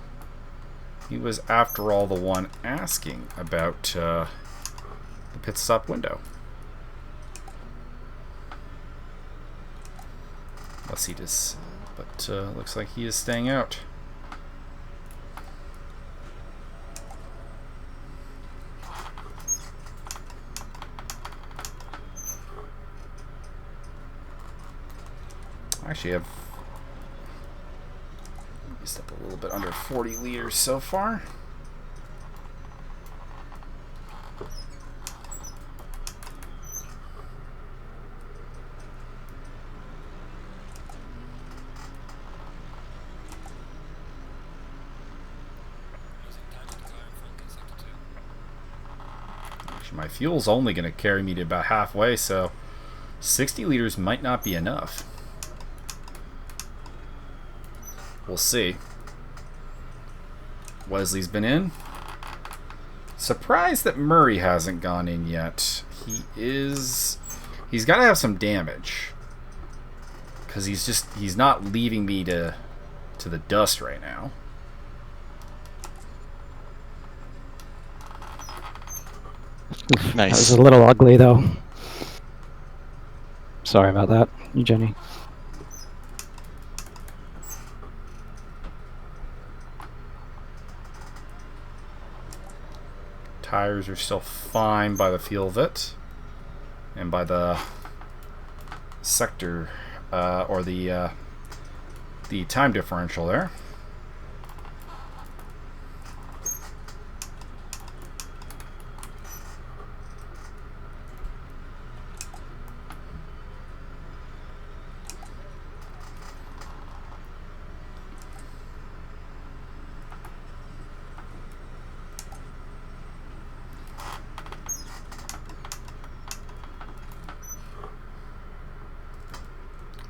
He was, after all, the one asking about the pit stop window. Unless he does, but looks like he is staying out. Actually, I've used up a little bit under 40 liters so far. Actually, my fuel's only going to carry me to about halfway, so 60 liters might not be enough. We'll see. Wesley's been in. Surprised that Murray hasn't gone in yet. He's got to have some damage. Because he's not leaving me to the dust right now. That Nice. was a little ugly, though. Sorry about that, Jenny. Tires are still fine by the feel of it. And by the sector, or the time differential there.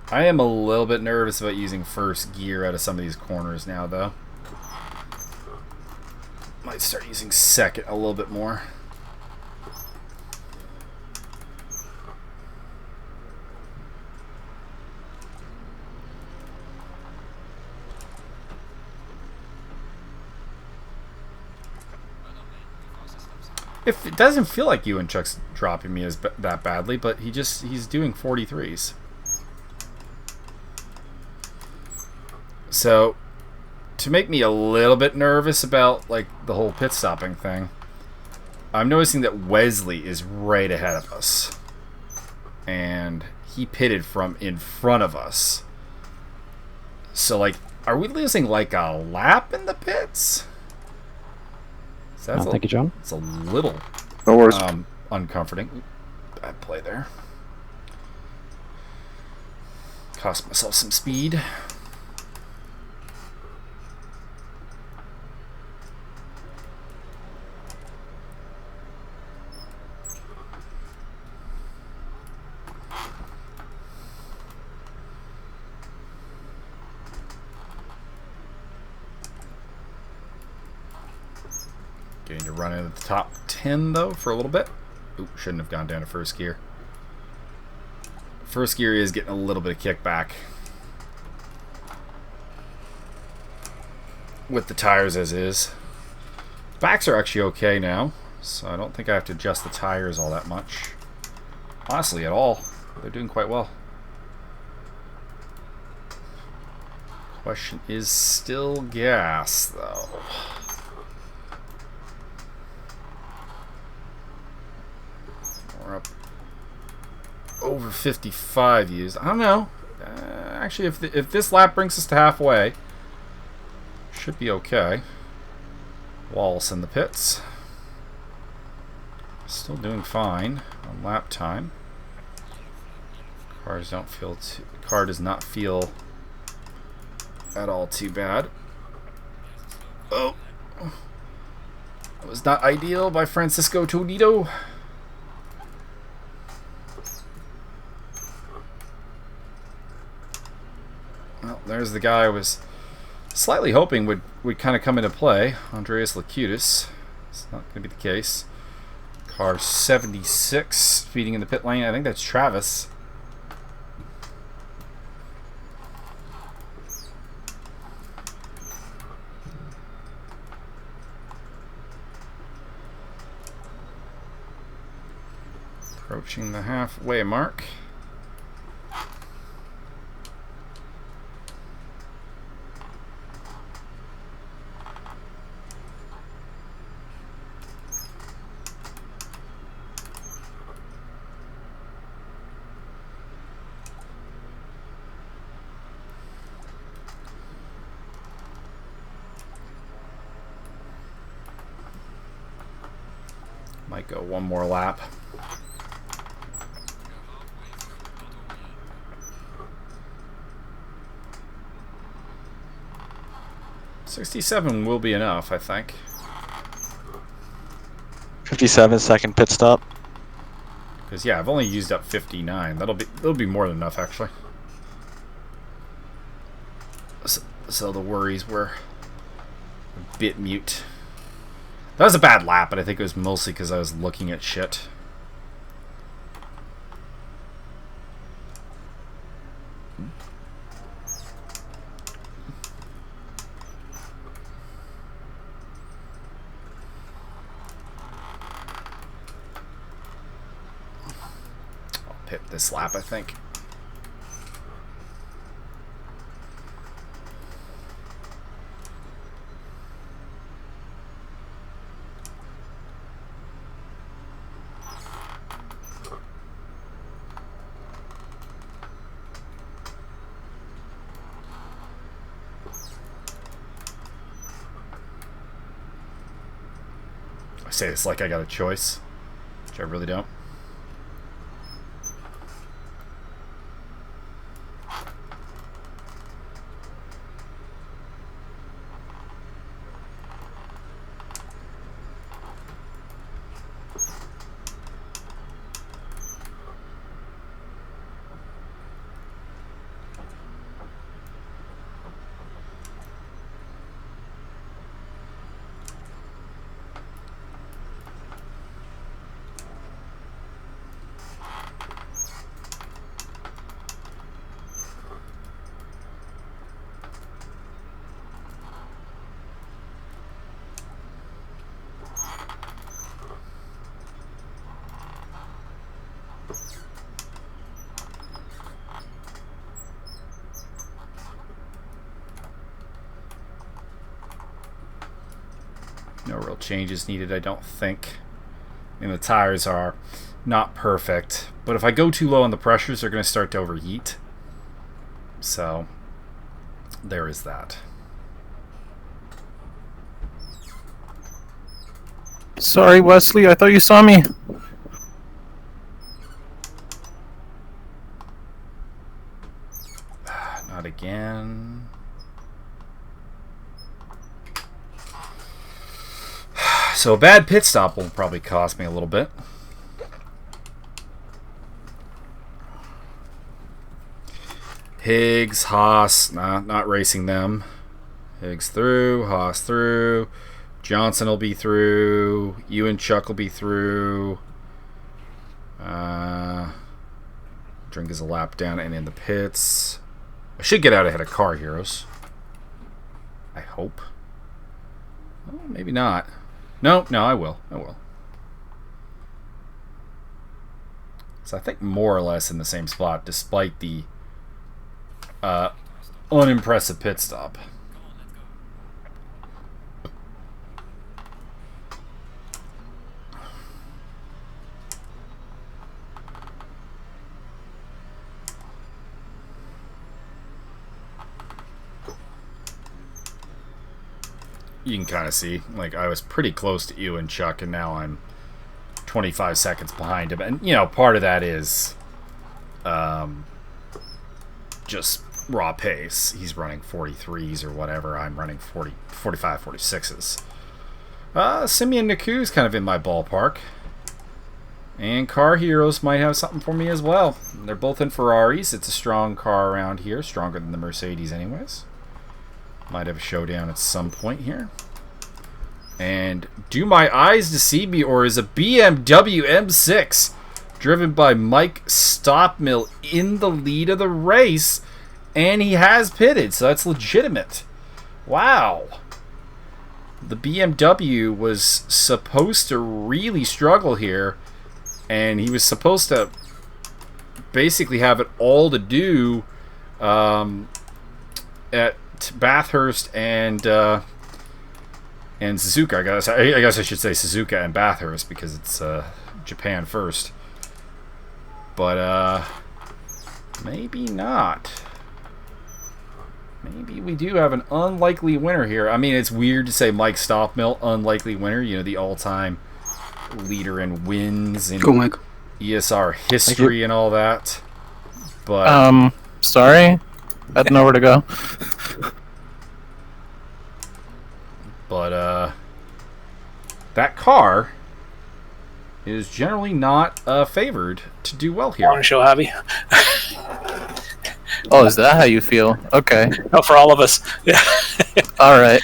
I am a little bit nervous about using first gear out of some of these corners now, though. Might start using second a little bit more. If it doesn't feel like Ewan Chuck's dropping me that badly, but he's doing 43s. So, to make me a little bit nervous about like the whole pit stopping thing, I'm noticing that Wesley is right ahead of us. And he pitted from in front of us. So, like, are we losing like a lap in the pits? So Thank you, John. it's a little No worries. uncomforting. Bad play there. Cost myself some speed. Getting to run into the top 10 though for a little bit. Ooh, shouldn't have gone down to first gear. First gear is getting a little bit of kickback with the tires as is. Backs are actually okay now, so I don't think I have to adjust the tires all that much. Honestly, at all. They're doing quite well. Question is still gas, though. We're up over 55 used. I don't know. Actually, if this lap brings us to halfway, should be okay. Wallace in the pits. Still doing fine on lap time. Car does not feel at all too bad. Oh, that was not ideal by Francisco Toledo. Well, there's the guy I was slightly hoping would kind of come into play. Andreas Lacutis. It's not going to be the case. Car 76 feeding in the pit lane. I think that's Travis. Approaching the halfway mark. Might go one more lap. $67 will be enough, I think. 57-second pit stop. Because yeah, I've only used up 59. That'll be more than enough actually. So the worries were a bit mute. That was a bad lap, but I think it was mostly because I was looking at shit. I'll pit this lap, I think. I say this like I got a choice, which I really don't. No real changes needed, I don't think. I mean, the tires are not perfect, but if I go too low on the pressures, they're going to start to overheat. So, there is that. Sorry, Wesley, I thought you saw me. Not again. So a bad pit stop will probably cost me a little bit. Higgs, Haas, not racing them. Higgs through, Haas through, Johnson will be through, you and Chuck will be through. Drink is a lap down and in the pits. I should get out ahead of Car Heroes. I hope. Oh, maybe not. No, I will. So I think more or less in the same spot, despite the unimpressive pit stop. You can kind of see, like, I was pretty close to you and Chuck, and now I'm 25 seconds behind him. And, you know, part of that is just raw pace. He's running 43s or whatever. I'm running 45, 46s. Simeon Naku's kind of in my ballpark. And Car Heroes might have something for me as well. They're both in Ferraris. It's a strong car around here. Stronger than the Mercedes anyways. Might have a showdown at some point here. And do my eyes deceive me, or is a BMW M6 driven by Mike Stopmill in the lead of the race? And he has pitted, so that's legitimate. Wow. The BMW was supposed to really struggle here, and he was supposed to basically have it all to do at Bathurst and Suzuka. I guess I should say Suzuka and Bathurst because it's Japan first. But maybe not. Maybe we do have an unlikely winner here. I mean, it's weird to say Mike Stopmill, unlikely winner. You know, the all-time leader in wins in ESR history and all that. But sorry, I had nowhere to go. But that car is generally not favored to do well here. Want to show hobby? Oh, is that how you feel? Okay. No, for all of us. Yeah. All right.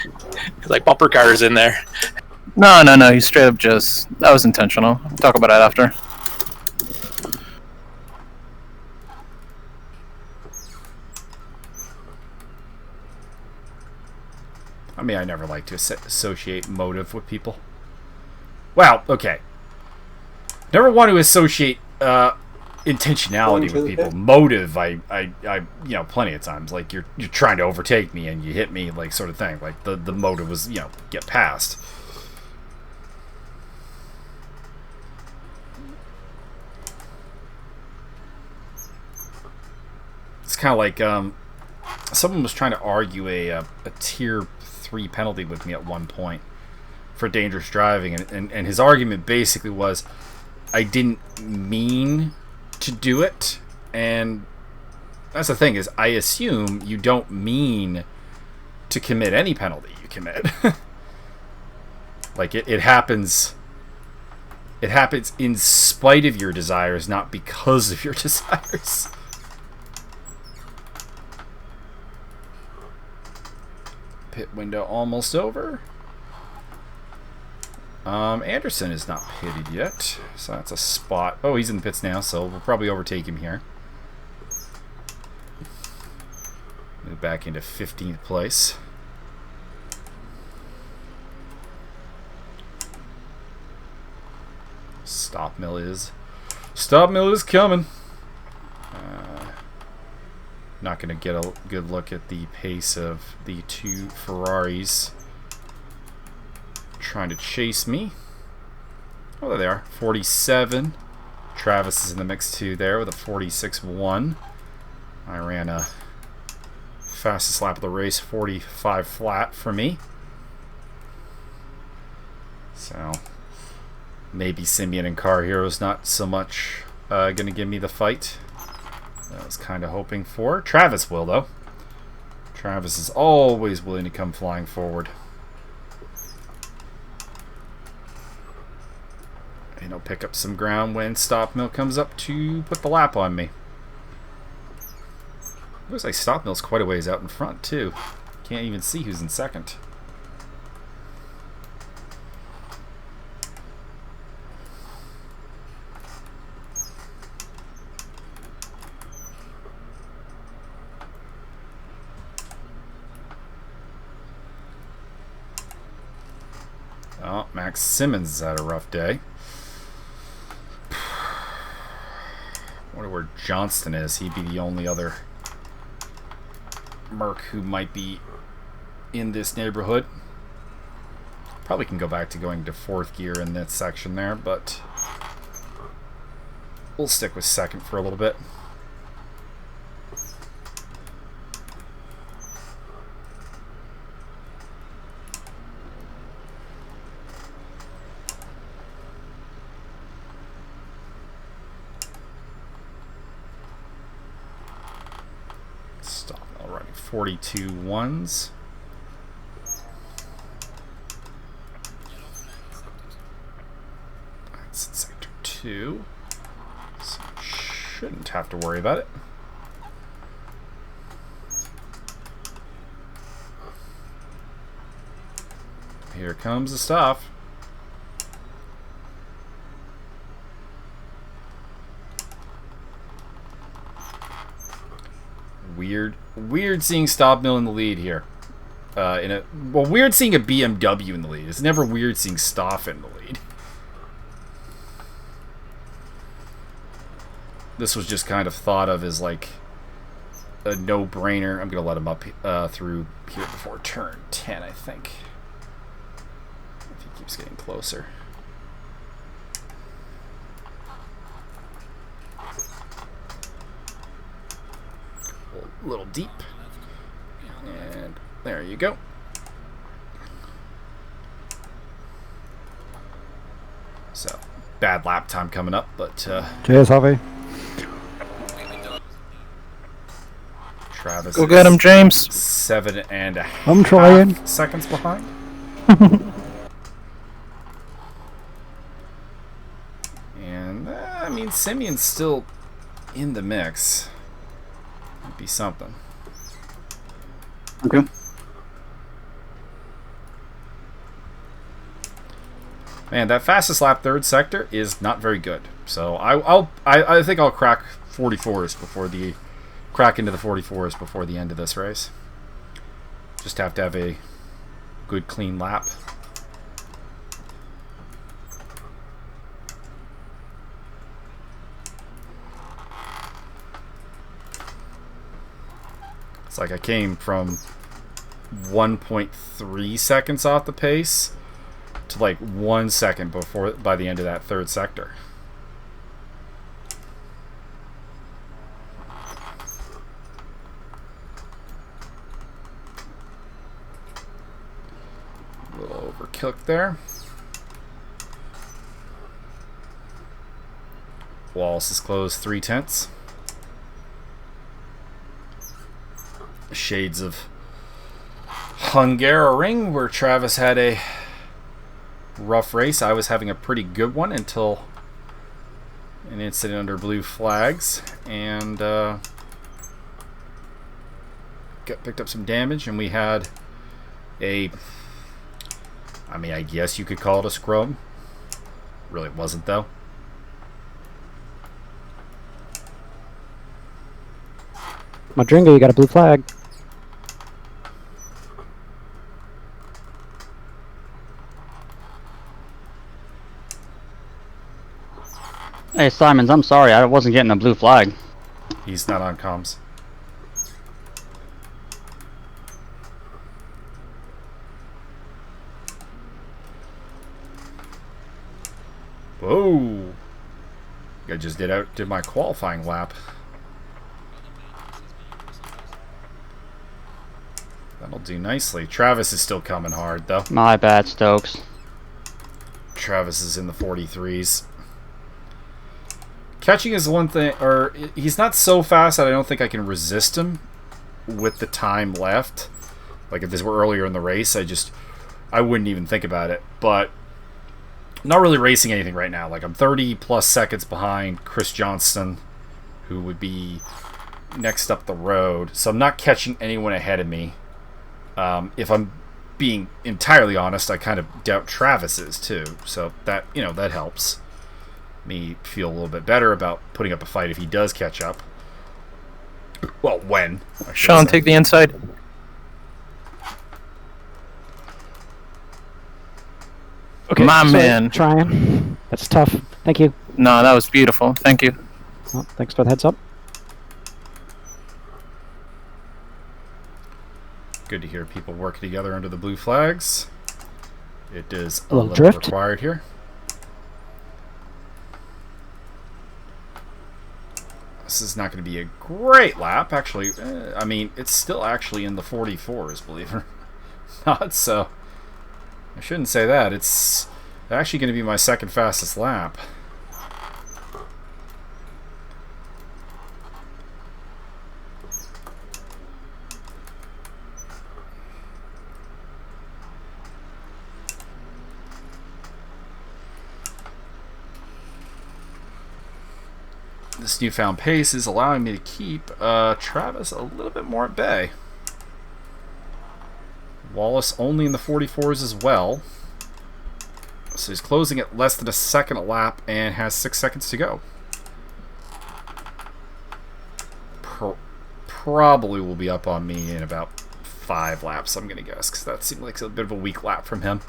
Like bumper cars in there. No. You straight up just... That was intentional. We'll talk about that after. I mean, I never like to associate motive with people. Wow, okay. Never want to associate intentionality with people. Motive, I you know, plenty of times. Like you're trying to overtake me and you hit me, like sort of thing. Like the motive was, you know, get past. It's kind of like someone was trying to argue a tier 3 penalty with me at one point for dangerous driving, and his argument basically was I didn't mean to do it, and that's the thing, is I assume you don't mean to commit any penalty you commit. Like it happens in spite of your desires, not because of your desires. Pit window almost over. Anderson is not pitted yet, so that's a spot. Oh, he's in the pits now, so we'll probably overtake him here. Move back into 15th place. Stopmill is coming. Not going to get a good look at the pace of the two Ferraris trying to chase me. Oh, there they are. 47. Travis is in the mix too there with a 46.1. I ran a fastest lap of the race, 45 flat for me. So maybe Simeon and Car Hero's not so much going to give me the fight I was kind of hoping for. Travis will, though. Travis is always willing to come flying forward. And he'll pick up some ground when Stopmill comes up to put the lap on me. Looks like Stopmill's quite a ways out in front, too. Can't even see who's in second. Oh, Max Simmons has had a rough day. Wonder where Johnston is. He'd be the only other Merc who might be in this neighborhood. Probably can go back to going to 4th gear in that section there, but we'll stick with 2nd for a little bit. Stop already. 42 ones. That's in sector 2. So shouldn't have to worry about it. Here comes the stuff. Weird seeing Stobmill in the lead here. Weird seeing a BMW in the lead. It's never weird seeing Stoff in the lead. This was just kind of thought of as like a no-brainer. I'm gonna let him up through here before turn 10, I think. If he keeps getting closer. A little deep. And there you go. So, bad lap time coming up, but Cheers, Harvey. Travis Go get him, James. 7.5 I'm trying. seconds behind. And I mean, Simeon's still in the mix. Might be something. Okay. Man, that fastest lap third sector is not very good. So I think I'll crack 44s before the crack into the 44s before the end of this race. Just have to have a good clean lap. It's like I came from 1.3 seconds off the pace to like 1 second by the end of that third sector. A little overkick there. Wallace is closed 3/10. Shades of Hungaroring, where Travis had a rough race. I was having a pretty good one until an incident under blue flags, and picked up some damage, and we had I guess you could call it a scrum. Really wasn't, though. Madringa, you got a blue flag. Hey, Simons, I'm sorry. I wasn't getting a blue flag. He's not on comms. Whoa! I just did my qualifying lap. That'll do nicely. Travis is still coming hard, though. My bad, Stokes. Travis is in the 43s. Catching is one thing, or he's not so fast that I don't think I can resist him with the time left. Like if this were earlier in the race, I wouldn't even think about it. But I'm not really racing anything right now. Like I'm 30 plus seconds behind Chris Johnston, who would be next up the road. So I'm not catching anyone ahead of me. If I'm being entirely honest, I kind of doubt Travis is too. So that, that helps me feel a little bit better about putting up a fight if he does catch up. Well, when. Sean, take the inside. Okay, My sorry, man. Trying. That's tough. Thank you. No, that was beautiful. Thank you. Well, thanks for the heads up. Good to hear people working together under the blue flags. It is A little little drift. required here. This is not going to be a great lap, actually. I mean, it's still actually in the 44s, believe it or not. So I shouldn't say that. It's actually going to be my second fastest lap. This newfound pace is allowing me to keep Travis a little bit more at bay. Wallace only in the 44s as well. So he's closing at less than a second a lap and has 6 seconds to go. Probably will be up on me in about 5 laps, I'm going to guess, because that seemed like a bit of a weak lap from him.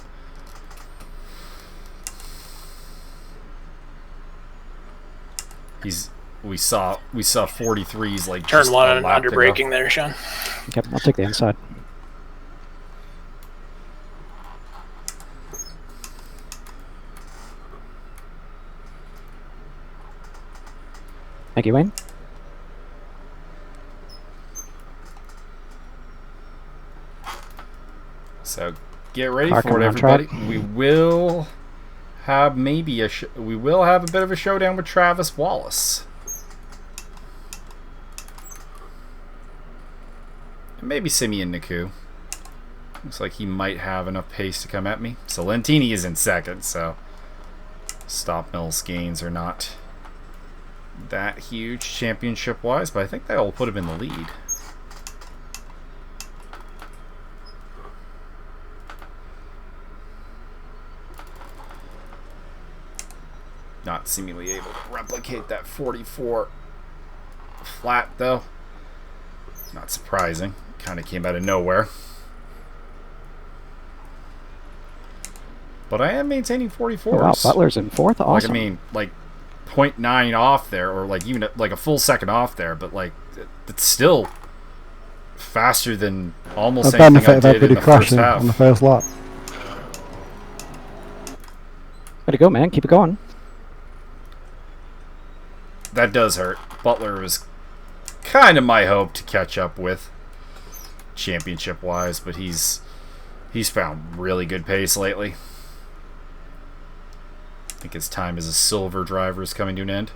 We saw 43s like Turn just one a and lap under to go. braking there, Sean. Okay, I'll take the inside. Thank you, Wayne. So get ready Car for it, coming on everybody. track. We will have maybe a bit of a showdown with Travis Wallace. And maybe Simeon Naku. Looks like he might have enough pace to come at me. Salentini is in second, so Stop Mills gains are not that huge championship-wise, but I think that will put him in the lead. Not seemingly able to replicate that 44 flat, though. Not surprising. Kind of came out of nowhere. But I am maintaining 44s. Oh, wow, Butler's in fourth. Awesome. Like, I mean, like 0.9 off there, or like even like a full second off there, but like it's still faster than almost The anything I benefit of did in everybody the first crashing half. on the first lap. Way to go, man. Keep it going. That does hurt. Butler was kind of my hope to catch up with championship-wise, but he's found really good pace lately. I think his time as a silver driver is coming to an end.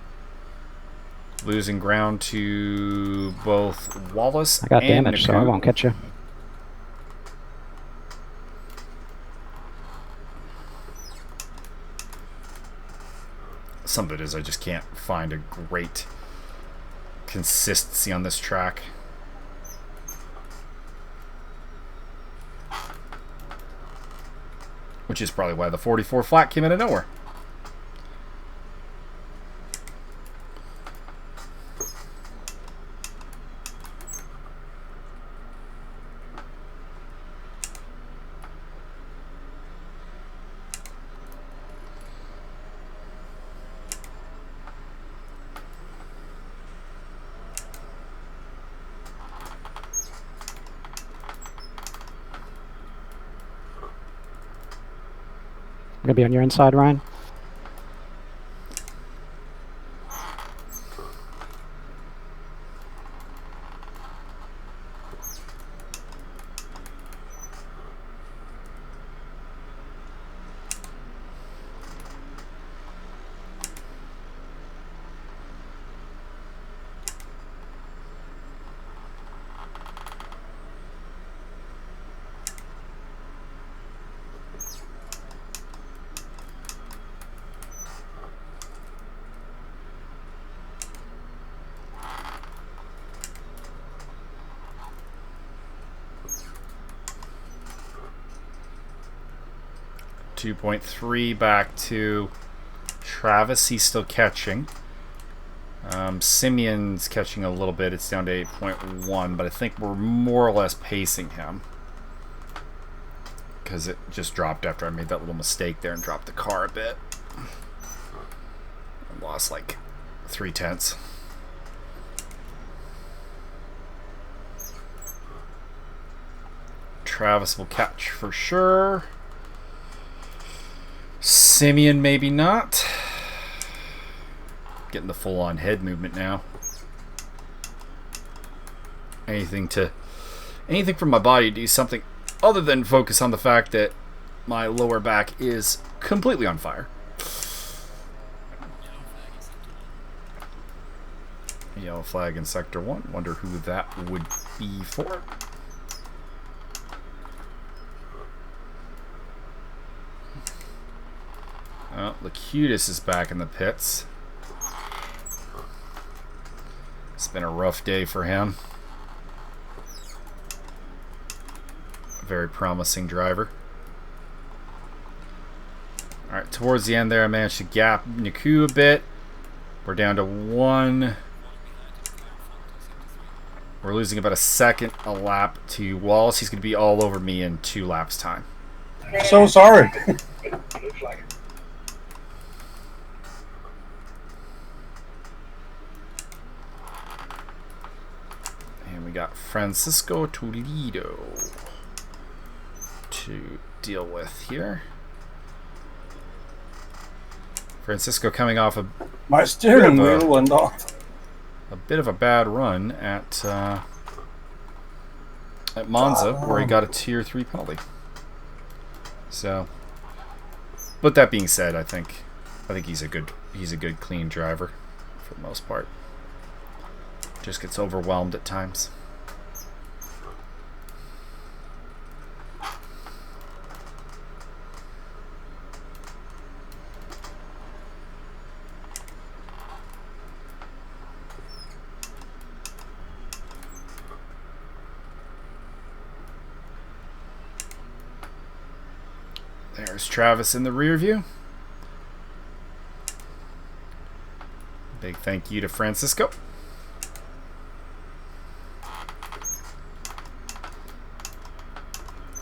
Losing ground to both Wallace I got and damage, so Naku. I won't catch you. Some of it is I just can't find a great consistency on this track. Which is probably why the 44 flat came out of nowhere. I'm gonna be on your inside, Ryan. .3 back to Travis. He's still catching. Simeon's catching a little bit. It's down to 8.1, but I think we're more or less pacing him because it just dropped after I made that little mistake there and dropped the car a bit. I lost like 0.3. Travis will catch for sure. Simeon maybe not. Getting the full-on head movement now. Anything from my body to do something other than focus on the fact that my lower back is completely on fire. Yellow flag in Sector 1. Wonder who that would be for. Oh, Locutus is back in the pits. It's been a rough day for him. very promising driver. Alright, towards the end there I managed to gap Naku a bit. We're down to 1. We're losing about a second a lap to Wallace. He's going to be all over me in 2 laps time. So sorry. And we got Francisco Toledo to deal with here. Francisco coming off My steering Bit of a- wheel went off. a bit of a bad run at Monza, where he got a Tier 3 penalty. So, but that being said, I think he's a good clean driver for the most part. Just gets overwhelmed at times. There's Travis in the rear view. Big thank you to Francisco.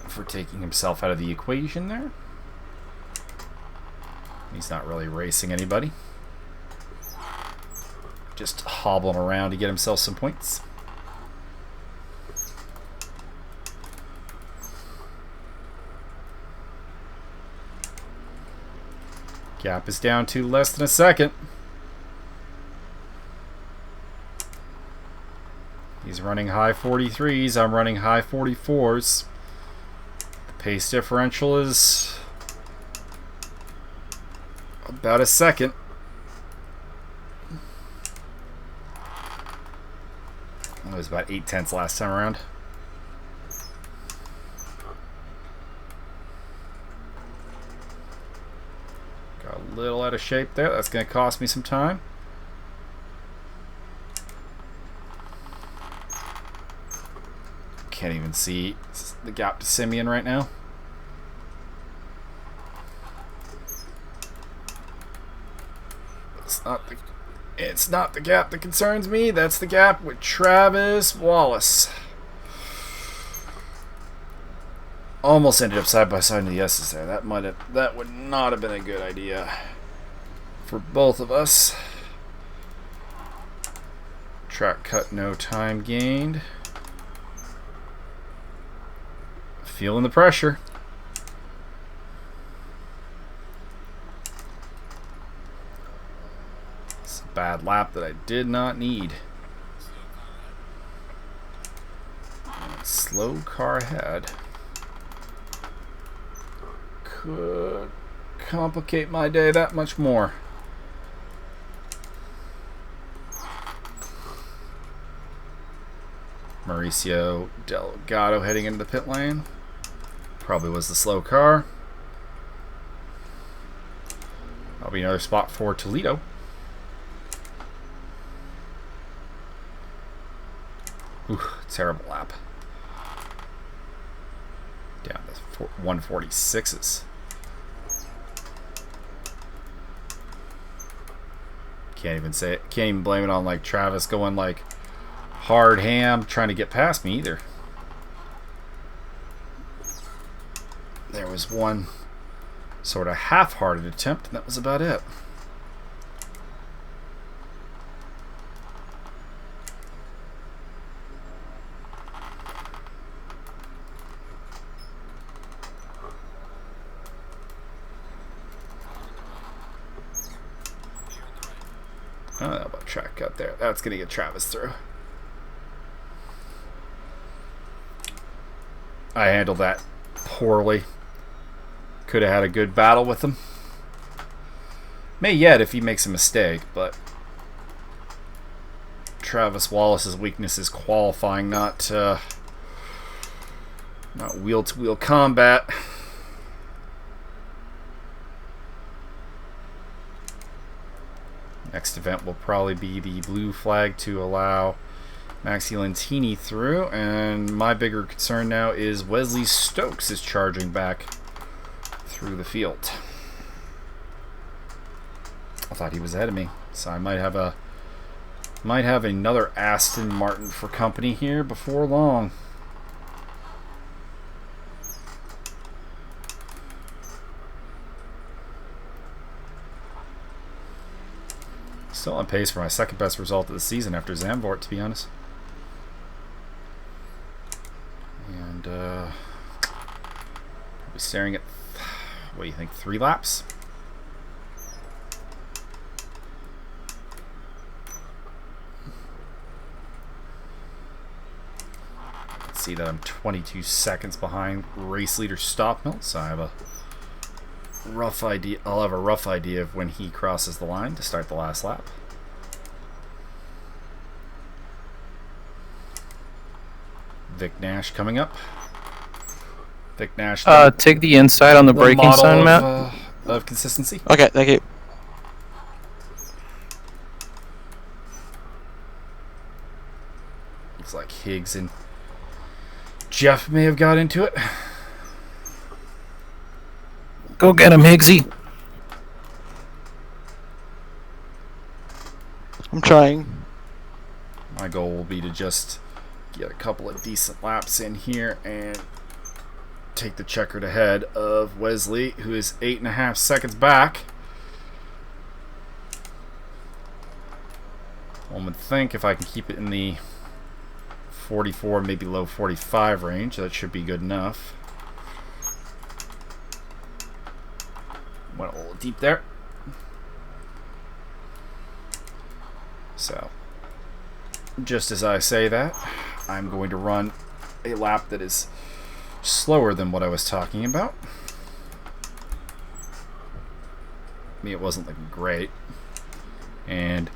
For taking himself out of the equation there. He's not really racing anybody. Just hobbling around to get himself some points. Gap is down to less than a second. He's running high 43s. I'm running high 44s. The pace differential is about a second. It was about 8/10 last time around. Got a little out of shape there. That's going to cost me some time. Can't even see the gap to Simeon right now. It's not the gap that concerns me. That's the gap with Travis Wallace. Almost ended up side by side in the S's there. That would not have been a good idea for both of us. Track cut, no time gained. Feeling the pressure. It's a bad lap that I did not need. Slow car ahead could complicate my day that much more. Mauricio Delgado heading into the pit lane. Probably was the slow car. That'll be another spot for Toledo. Ooh, terrible lap. Down to 146s. Can't even blame it on like Travis going like hard ham trying to get past me either. There was one sort of half-hearted attempt, and that was about it. Oh, that about track cut there. That's going to get Travis through. I handled that poorly. Could have had a good battle with him. May yet if he makes a mistake, but Travis Wallace's weakness is qualifying, not wheel-to-wheel combat. Next event will probably be the blue flag to allow Maxi Lentini through, and my bigger concern now is Wesley Stokes is charging back through the field. I thought he was ahead of me, so I might have another Aston Martin for company here before long. Still on pace for my second best result of the season after Zandvoort, to be honest. And we're staring at, what do you think, 3 laps? See that I'm 22 seconds behind race leader Stockmill, so I have a rough idea. I'll have a rough idea of when he crosses the line to start the last lap. Vic Nash coming up. Vic Nash. Take the inside on the braking sign, Matt. Of consistency. Okay, thank you. Looks like Higgs and Jeff may have got into it. Go get him, Higgsy. I'm trying. My goal will be to just get a couple of decent laps in here and take the checkered ahead of Wesley, who is 8.5 seconds back. One would think if I can keep it in the 44, maybe low 45 range, that should be good enough. Went a little deep there. So, just as I say that, I'm going to run a lap that is slower than what I was talking about. I mean, it wasn't looking great. And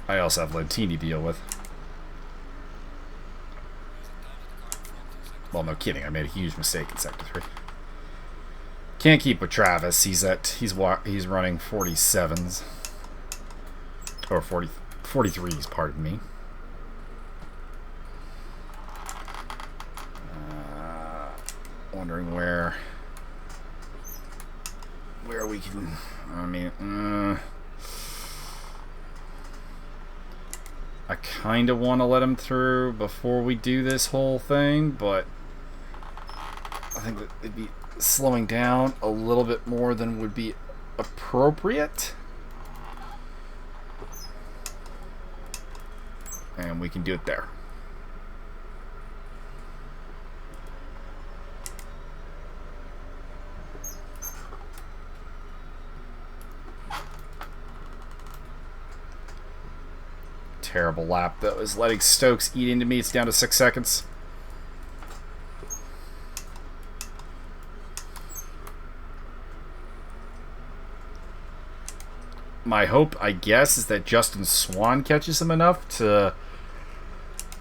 I also have Lentini to deal with. Well, no kidding. I made a huge mistake in Sector 3. Can't keep with Travis. He's running 47s. Or 43s, pardon me. Wondering where we can, I mean, I kind of want to let him through before we do this whole thing, but I think that it'd be slowing down a little bit more than would be appropriate. And we can do it there. Terrible lap that was letting Stokes eat into me. It's down to 6 seconds. My hope, I guess, is that Justin Swan catches him enough to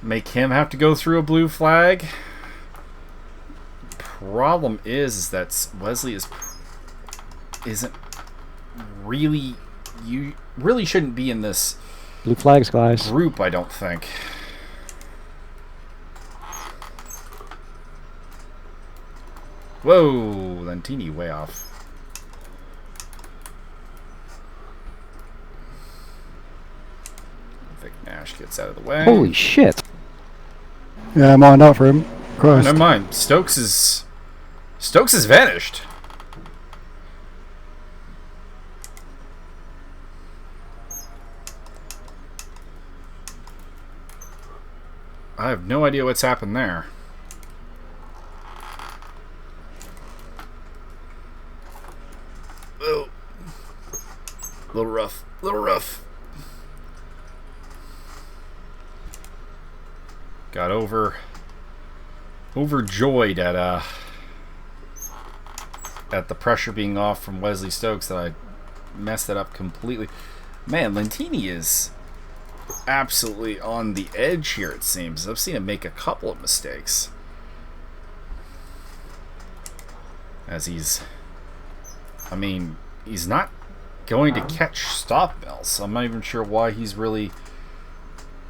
make him have to go through a blue flag. Problem is that Wesley isn't really, you really shouldn't be in this Blue flags, guys. group, I don't think. Whoa, Lentini way off. Vic Nash gets out of the way. Holy shit. Yeah, mind out for him. Christ. Never mind. Stokes has vanished. I have no idea what's happened there. Oh. Little rough. Little rough. Got overjoyed at the pressure being off from Wesley Stokes that I messed it up completely. Man, Lentini is absolutely on the edge here, it seems. I've seen him make a couple of mistakes. As he's not going to catch stop bells, so I'm not even sure why he's really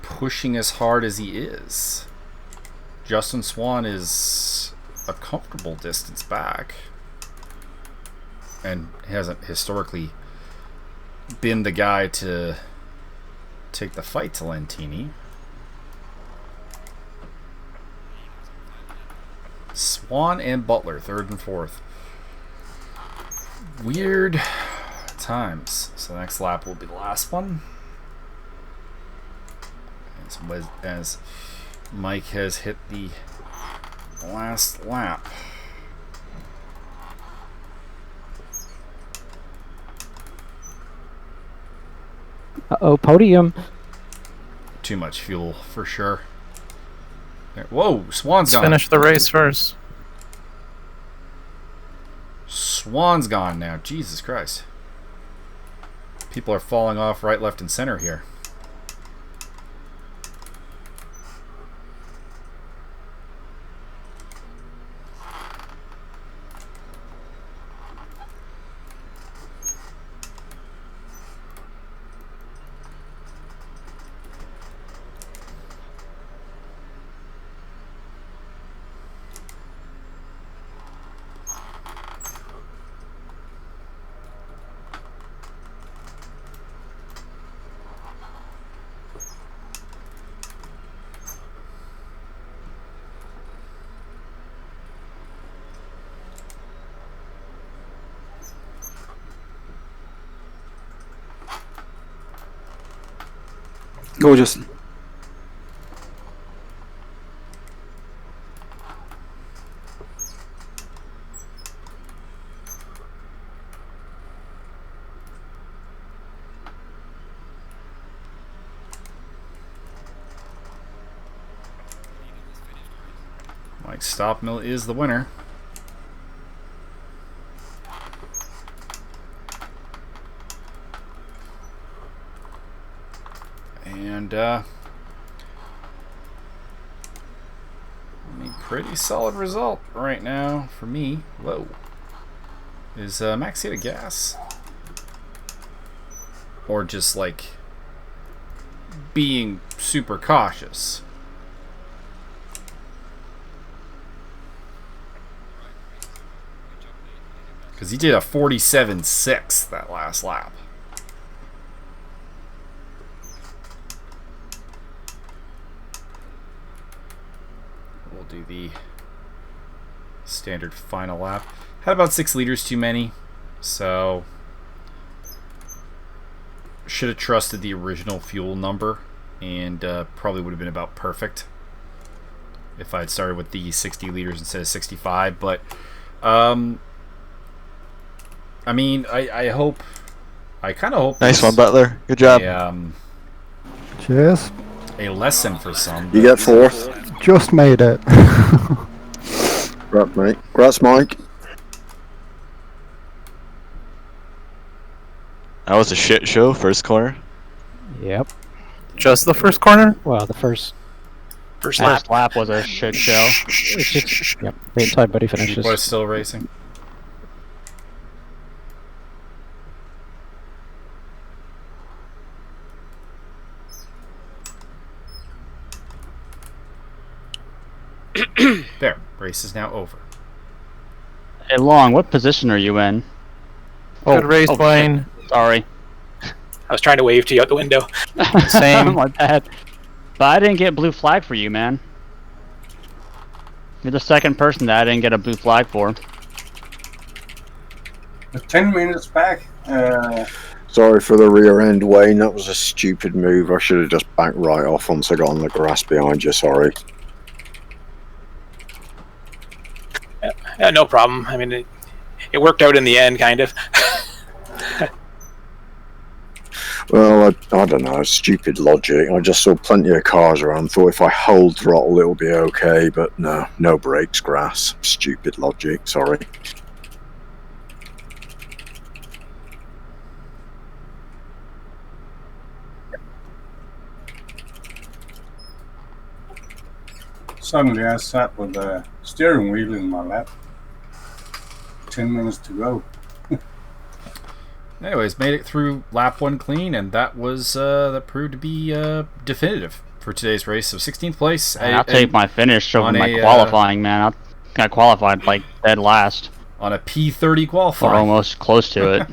pushing as hard as he is. Justin Swan is a comfortable distance back and hasn't historically been the guy to take the fight to Lentini. Swan and Butler, 3rd and 4th. Weird times. So the next lap will be the last one. As Mike has hit the last lap. Uh-oh, podium. Too much fuel for sure. There. Whoa, Swan's Let's gone. finish the race first. Swan's gone now. Jesus Christ. People are falling off right, left, and center here. Go, Justin. Mike Stopmill is the winner. And I mean, pretty solid result right now for me. Whoa. Is Max out of gas? Or just like being super cautious? Because he did a 47.6 that last lap. We'll do the standard final lap. Had about 6 liters too many, so should have trusted the original fuel number, and probably would have been about perfect if I had started with the 60 liters instead of 65. But I mean, I hope, I kind of hope. Nice one, Butler. Good job. Cheers. A lesson for some. You get 4th. Just made it. Right, mate. Congrats, Mike. That was a shit show, first corner. Yep. Just the first corner? Well, the first Last lap was a shit show. It's just, yep. Wait until everybody finishes. People are still racing. There, race is now over. Hey, Long, what position are you in? Good race, Blaine. Sorry. I was trying to wave to you out the window. Same. My bad. But I didn't get blue flag for you, man. You're the second person that I didn't get a blue flag for. 10 minutes back. Sorry for the rear end, Wayne. That was a stupid move. I should have just backed right off once I got on the grass behind you. Sorry. Yeah, no problem. I mean, it worked out in the end, kind of. Well, I don't know. Stupid logic. I just saw plenty of cars around. Thought if I hold throttle, it'll be okay. But no brakes, grass. Stupid logic. Sorry. Suddenly I sat with the steering wheel in my lap. 10 minutes to go. Anyways, made it through lap 1 clean, and that was that proved to be definitive for today's race. So 16th place. I'll take my finish over on my a, qualifying, man. I got qualified like dead last. On a P30 qualifier. Or almost close to it.